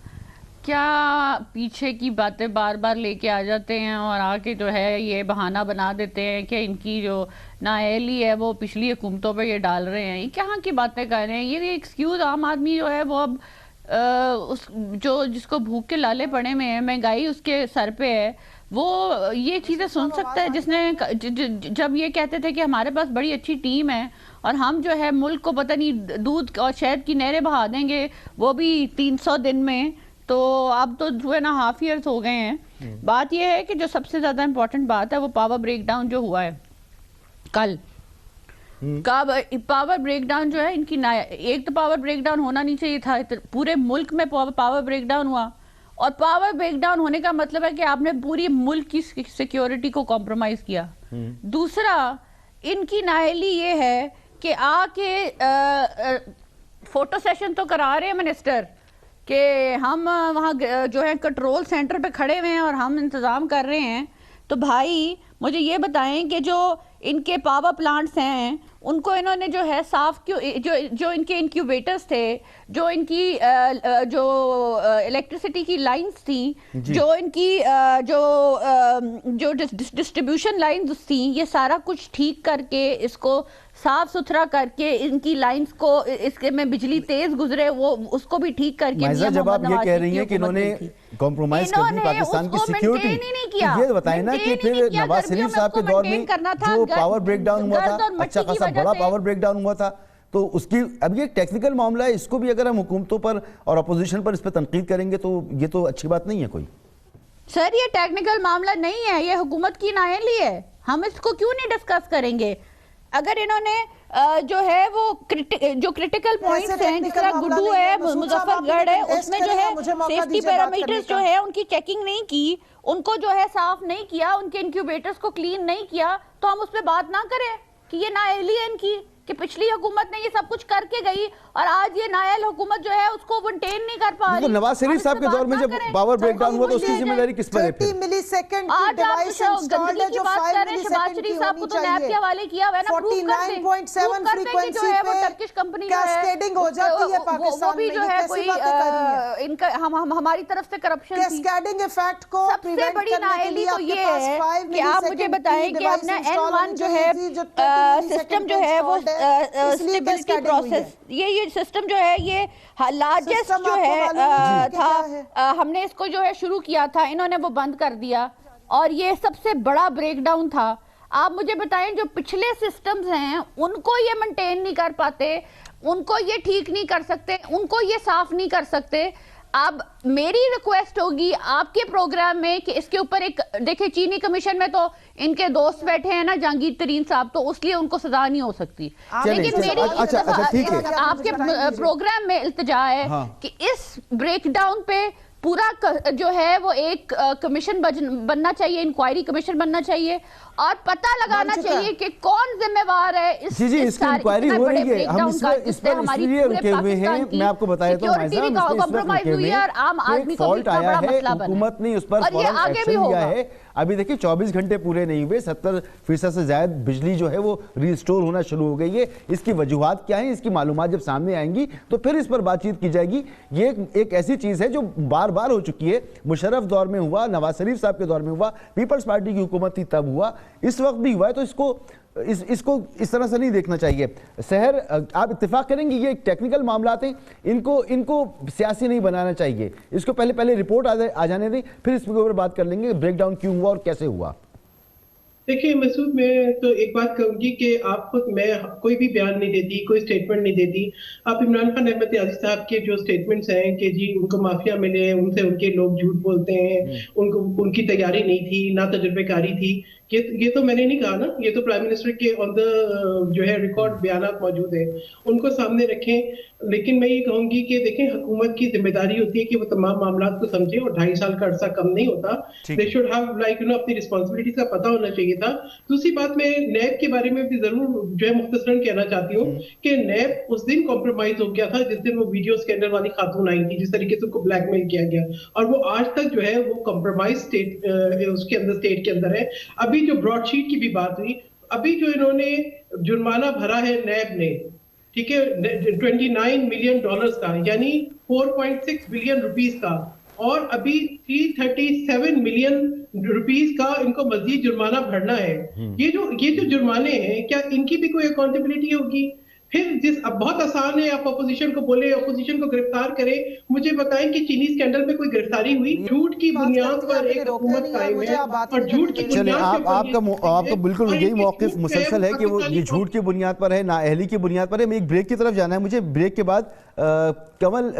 क्या पीछे की बातें बार बार लेके आ जाते हैं और आके जो है ये बहाना बना देते हैं कि इनकी जो नाअहली है वो पिछली हुकूमतों पे ये डाल रहे हैं। ये कहाँ की बातें कर रहे हैं? ये एक्सक्यूज़ आम आदमी जो है वो अब जिसको भूख के लाले पड़े में है, महंगाई उसके सर पे है, वो ये चीज़ें सुन सकता है जिसने जब ये कहते थे कि हमारे पास बड़ी अच्छी टीम है और हम जो है मुल्क को पता नहीं दूध और शहद की नहरें बहा देंगे, वो भी 300 दिन में। तो अब तो जो है ना हाफ ईयर्स हो गए हैं। बात यह है कि जो सबसे ज़्यादा इम्पोर्टेंट बात है वो पावर ब्रेकडाउन जो हुआ है कल का, पावर ब्रेकडाउन जो है इनकी एक तो पावर ब्रेकडाउन होना नहीं चाहिए था, पूरे मुल्क में पावर ब्रेकडाउन हुआ, और पावर ब्रेकडाउन होने का मतलब है कि आपने पूरी मुल्क की सिक्योरिटी को कॉम्प्रोमाइज किया। दूसरा, इनकी नाअहली ये है कि आके फोटो सेशन तो करा रहे हैं मिनिस्टर कि हम वहाँ जो है कंट्रोल सेंटर पे खड़े हुए हैं और हम इंतज़ाम कर रहे हैं। तो भाई मुझे ये बताएं कि जो इनके पावर प्लांट्स हैं उनको इन्होंने जो है साफ क्यों, जो इनके इंक्यूबेटर्स थे, जो इनकी जो इलेक्ट्रिसिटी की लाइंस थी, जो इनकी जो डिस्ट्रीब्यूशन लाइंस थी, ये सारा कुछ ठीक करके इसको साफ सुथरा करके इनकी लाइंस को इसके में बिजली तेज गुजरे वो उसको भी ठीक करके। जब आप ये कह रही हैं कि इन्होंने कॉम्प्रोमाइज कर दी पाकिस्तान की सिक्योरिटी, ये बताएं ना कि फिर नवाज शरीफ साहब के दौर में जो पावर ब्रेकडाउन हुआ था, अच्छा खासा बड़ा पावर ब्रेकडाउन हुआ था, तो उसकी अब ये टेक्निकल मामला है, इसको भी अगर हम हुकूमतों पर और अपोजिशन पर इस पर तनकीद करेंगे तो ये तो अच्छी बात नहीं है कोई। सर, ये टेक्निकल मामला नहीं है, ये हुकूमत की नाअहली है, हम इसको क्यों नहीं डिस्कस करेंगे? अगर इन्होंने जो है वो जो क्रिटिकल पॉइंट्स हैं, जिस तरह गुड्डू है, मुजफ्फरगढ़ है, उसमें जो है सेफ्टी पैरामीटर्स जो है उनकी चेकिंग नहीं की, उनको जो है साफ नहीं किया, उनके इंक्यूबेटर्स को क्लीन नहीं किया, तो हम उस पर बात ना करें कि ये नाअहली है इनकी। کہ پچھلی حکومت نے یہ سب کچھ کر کے گئی اور آج یہ نائل حکومت جو ہے اس کو مینٹین نہیں کر پا رہی. نواز شریف صاحب کے دور میں جب پاور بریک ڈاؤن ہوا تو اس کی ذمہ داری کس پر ہے پھر؟ 30 ملی سیکنڈ کی آج آپ ڈیوائس انسٹالڈ ہے جو 5 ملی شہباز سیکنڈ شریف کی صاحب کو ہونی تو نیب کے حوالے کیا ہوا ہے نا, 49.7 فریکوینسی پہ کیسکیڈنگ ہو جاتی ہے پاکستان میں. وہ بھی جو ہے کوئی ان کا ہماری طرف سے کرپشن تھی. کیسکیڈنگ ایفیکٹ کو سب سے بڑی نااہلی تو یہ ہے کہ آپ مجھے بتائیں کہ اپنا N1 جو ہے سسٹم جو ہے وہ اسٹیبلٹی پروسیس, یہ سسٹم جو ہے یہ لارجسٹ جو ہے تھا, ہم نے اس کو جو ہے شروع کیا تھا, انہوں نے وہ بند کر دیا اور یہ سب سے بڑا بریک ڈاؤن تھا. آپ مجھے بتائیں جو پچھلے سسٹمز ہیں ان کو یہ مینٹین نہیں کر پاتے, ان کو یہ ٹھیک نہیں کر سکتے, ان کو یہ صاف نہیں کر سکتے. اب میری ریکویسٹ ہوگی آپ کے پروگرام میں کہ اس کے اوپر ایک دیکھیں, چینی کمیشن میں تو ان کے دوست بیٹھے ہیں نا جہانگیر ترین صاحب, تو اس لیے ان کو سزا نہیں ہو سکتی, لیکن میری آپ کے پروگرام میں التجا ہے کہ اس بریک ڈاؤن پہ پورا جو ہے وہ ایک کمیشن بننا چاہیے, انکوائری کمیشن بننا چاہیے اور پتہ لگانا چاہیے کہ کون ذمہ وار ہے اس کی انکوائری ہو رہی ہے. ہم اس پر اس لیے رکے ہوئے ہیں, میں آپ کو بتایا تو کمپرومائز ہوئی ہے اور عام آدمی کو بھی بڑا مسئلہ بنا, حکومت نے اس پر فوراً ایکشن لیا ہے. ابھی دیکھیں 24 گھنٹے پورے نہیں ہوئے, 70% سے زائد بجلی جو ہے وہ ریسٹور ہونا شروع ہو گئی ہے. اس کی وجوہات کیا ہیں, اس کی معلومات جب سامنے آئیں گی تو پھر اس پر بات چیت کی جائے گی. یہ ایک ایسی چیز ہے جو بار بار ہو چکی ہے, مشرف دور میں ہوا, نواز شریف صاحب کے دور میں ہوا, پیپلز پارٹی کی حکومت تھی تب ہوا, اس وقت بھی ہوا ہے. تو اس کو اس طرح سے نہیں دیکھنا چاہیے. سحر, آپ اتفاق کریں گے یہ ایک ٹیکنیکل معاملات ہیں, ان کو سیاسی نہیں بنانا چاہیے. اس کو پہلے رپورٹ آ جانے دیں, پھر اس کے اوپر بات کر لیں گے بریک ڈاؤن کیوں ہوا اور کیسے ہوا. دیکھیں مسعود, میں تو ایک بات کہوں گی کہ آپ خود, میں کوئی بھی بیان نہیں دیتی, کوئی سٹیٹمنٹ نہیں دیتی. آپ عمران خان احمد نیازی صاحب کے جو سٹیٹمنٹس ہیں کہ جی ان کو مافیا ملے, ان سے ان کے لوگ جھوٹ بولتے ہیں, ان کی تیاری نہیں تھی, نہ تجربے کاری تھی, یہ تو میں نے نہیں کہا نا, یہ تو پرائم منسٹر کے آن دا جو ہے ریکارڈ بیانات موجود ہیں, ان کو سامنے رکھیں. لیکن میں یہ کہوں گی کہ دیکھیں حکومت کی ذمہ داری ہوتی ہے کہ وہ تمام معاملات کو سمجھے, اور 2.5 سال کا عرصہ کم نہیں ہوتا. دے شوڈ ہیو لائک اپنی رسپانسبلٹیز کا پتہ ہونا چاہیے تھا. دوسری بات, میں نیب کے بارے میں بھی ضرور جو ہے مختصراً کہنا چاہتی ہوں کہ نیب اس دن کمپرومائز ہو گیا تھا جس دن وہ ویڈیو اسکینڈل والی خاتون آئی تھی, جس طریقے سے ان کو بلیک میل کیا گیا, اور وہ آج تک جو ہے وہ کمپرومائز اس کے اندر اسٹیٹ کے اندر ہے. ابھی جو براڈ شیٹ کی بھی بات ہوئی, ابھی جو انہوں نے جرمانہ بھرا ہے نیب نے, ٹھیک ہے, $29 ملین کا, یعنی 4.6 بلین روپیز کا, اور ابھی 337 ملین روپیز کا ان کو مزید جرمانہ بھرنا ہے. یہ جو جرمانے ہیں, کیا ان کی بھی کوئی اکاؤنٹیبلٹی ہوگی؟ پھر اب بہت آسان ہے آپ اپوزیشن کو بولے, اپوزیشن کو گرفتار کرے. مجھے بتائیں کہ چینی اسکینڈل میں کوئی گرفتاری ہوئی؟ جھوٹ کی بنیاد پر ایک حکومت قائم ہے, اور جھوٹ کی بنیاد پر آپ کا بالکل یہی موقف مسلسل ہے کہ وہ یہ جھوٹ کی بنیاد پر ہے, نااہلی کی بنیاد پر ہے. میں ایک بریک کی طرف جانا ہے مجھے. بریک کے بعد کمل,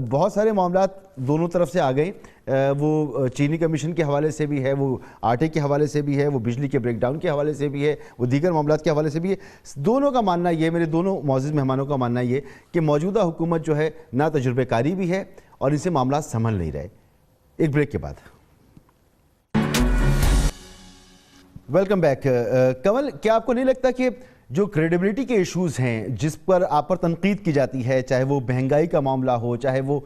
بہت سارے معاملات دونوں طرف سے آ گئے, وہ چینی کمیشن کے حوالے سے بھی ہے, وہ آٹے کے حوالے سے بھی ہے, وہ بجلی کے بریک ڈاؤن کے حوالے سے بھی ہے, وہ دیگر معاملات کے حوالے سے بھی ہے. دونوں کا ماننا یہ, میرے دونوں معزز مہمانوں کا ماننا یہ کہ موجودہ حکومت جو ہے نا تجربے کاری بھی ہے اور ان سے معاملات سنبھل نہیں رہے. ایک بریک کے بعد ویلکم بیک. کمل, کیا آپ کو نہیں لگتا کہ جو کریڈیبلٹی کے ایشوز ہیں جس پر آپ پر تنقید کی جاتی ہے, چاہے وہ مہنگائی کا معاملہ ہو, چاہے وہ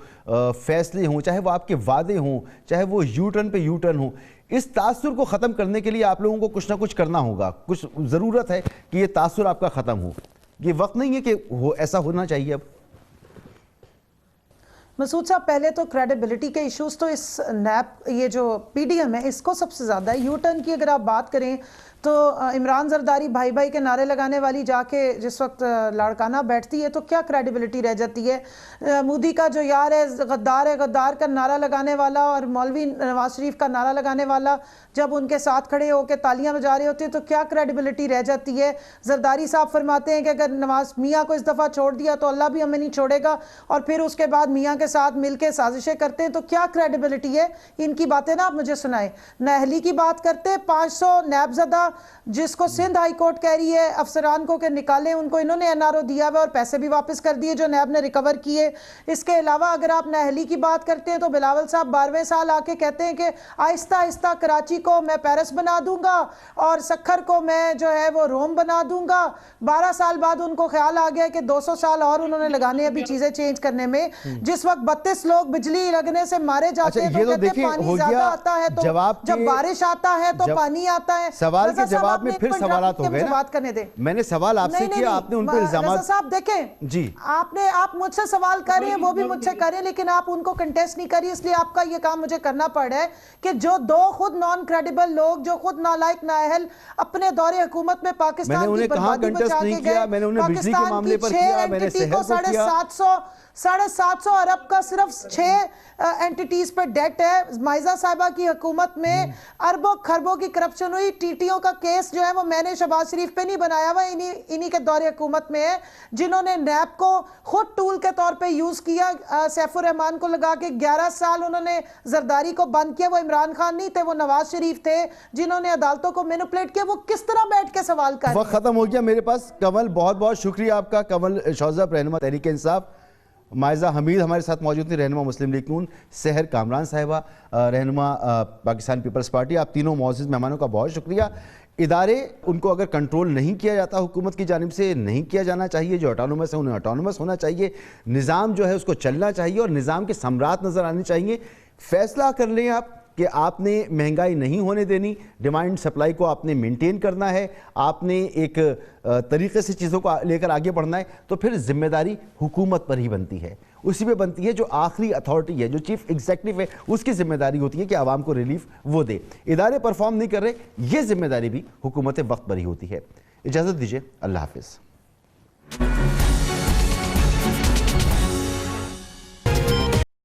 فیصلے ہوں, چاہے وہ آپ کے وعدے ہوں, چاہے وہ یو ٹرن پہ یو ٹرن ہوں, اس تاثر کو ختم کرنے کے لیے آپ لوگوں کو کچھ نہ کچھ کرنا ہوگا, کچھ ضرورت ہے کہ یہ تاثر آپ کا ختم ہو. یہ وقت نہیں ہے کہ ایسا ہونا چاہیے اب؟ مسعود صاحب, پہلے تو کریڈیبلٹی کے ایشوز تو اس نیب, یہ جو پی ڈی ایم ہے, اس کو سب سے زیادہ ہے. یو ٹرن کی اگر آپ بات کریں تو عمران زرداری بھائی کے نعرے لگانے والی جا کے جس وقت لاڑکانہ بیٹھتی ہے تو کیا کریڈیبلٹی رہ جاتی ہے؟ مودی کا جو یار ہے غدار کا نعرہ لگانے والا, اور مولوی نواز شریف کا نعرہ لگانے والا جب ان کے ساتھ کھڑے ہو کے تالیاں بجا رہے ہوتے ہیں تو کیا کریڈیبلٹی رہ جاتی ہے؟ زرداری صاحب فرماتے ہیں کہ اگر نواز میاں کو اس دفعہ چھوڑ دیا تو اللہ بھی ہمیں نہیں چھوڑے گا, اور پھر اس کے بعد میاں کے ساتھ مل کے سازشیں کرتے ہیں, تو کیا کریڈیبلٹی ہے؟ ان کی باتیں نا آپ مجھے سنائیں. نااہلی کی بات کرتے, 500 نیب زدہ جس کو سندھ ہائی کورٹ کہہ رہی ہے افسران کو کہ نکالیں ان کو، انہوں نے NRO دیا ہوا اور پیسے بھی واپس کر دیے جو نیب نے ریکور کیے۔ اس کے علاوہ اگر آپ نااہلی کی بات کرتے ہیں تو بلاول صاحب 12ویں سال آ کے کہتے ہیں کہ آہستہ آہستہ کراچی کو میں پیرس بنا دوں گا اور سکھر کو میں جو ہے وہ روم بنا دوں گا۔ 12 سال بعد ان کو خیال آ گیا کہ 200 سال اور انہوں نے لگانے ابھی چیزیں چینج کرنے میں۔ جس وقت 32 لوگ بجلی لگنے سے مارے جاتے ہیں تو کہتے ہیں پانی زیادہ آتا ہے، تو جب بارش آتا ہے تو پانی آتا ہے۔ سوال کے جواب میں پھر سوالات ہو گئے نا، بات کرنے دیں۔ میں نے سوال آپ سے کیا، آپ نے ان پر الزامات۔ رضا صاحب دیکھیں جی آپ مجھ سے سوال کر رہے ہیں، وہ بھی مجھ سے کر رہے ہیں، لیکن آپ ان کو کنٹیسٹ نہیں کری، اس لیے آپ کا یہ کام مجھے کرنا پڑ رہا ہے کہ جو دو خود نان کریڈیبل لوگ جو خود نالائق نااہل اپنے دور حکومت میں پاکستان کی بربادی بچا کے گئے، میں نے انہیں بجلی کے معاملے پر کیا، میں نے شہر کو کیا۔ 750 ارب کا صرف 6 اینٹیٹیز پر ڈیٹ ہے۔ مائزہ صاحبہ کی حکومت میں اربوں خربوں کی کرپشن ہوئی۔ ٹیٹیوں کا کیس جو ہے وہ میں نے شہباز شریف پہ نہیں بنایا ہوا، انہی کے دور حکومت میں ہے، جنہوں نے نیب کو خود ٹول کے طور پہ یوز کیا۔ سیف الرحمان کو لگا کے 11 سال انہوں نے زرداری کو بند کیا۔ وہ عمران خان نہیں تھے، وہ نواز شریف تھے جنہوں نے عدالتوں کو مینوپلیٹ کیا۔ وہ کس طرح بیٹھ کے سوال کر رہے ہیں؟ وقت ختم ہو گیا میرے پاس۔ کنول بہت بہت شکریہ آپ کا، کنول شوذب رہنما تحریک انصاف۔ مائزہ حمید ہمارے ساتھ موجود تھی، رہنما مسلم لیگ نون۔ سحر کامران صاحبہ، رہنما پاکستان پیپلز پارٹی۔ آپ تینوں معزز مہمانوں کا بہت شکریہ۔ ادارے ان کو اگر کنٹرول نہیں کیا جاتا حکومت کی جانب سے، نہیں کیا جانا چاہیے۔ جو اٹانومس ہے انہیں اٹانومس ہونا چاہیے، نظام جو ہے اس کو چلنا چاہیے اور نظام کے ثمرات نظر آنے چاہیے۔ فیصلہ کر لیں آپ کہ آپ نے مہنگائی نہیں ہونے دینی، ڈیمانڈ سپلائی کو آپ نے مینٹین کرنا ہے، آپ نے ایک طریقے سے چیزوں کو لے کر آگے بڑھنا ہے، تو پھر ذمہ داری حکومت پر ہی بنتی ہے، اسی پہ بنتی ہے۔ جو آخری اتھارٹی ہے، جو چیف ایگزیکٹو ہے، اس کی ذمہ داری ہوتی ہے کہ عوام کو ریلیف وہ دے۔ ادارے پرفارم نہیں کر رہے، یہ ذمہ داری بھی حکومت وقت پر ہی ہوتی ہے۔ اجازت دیجیے، اللہ حافظ۔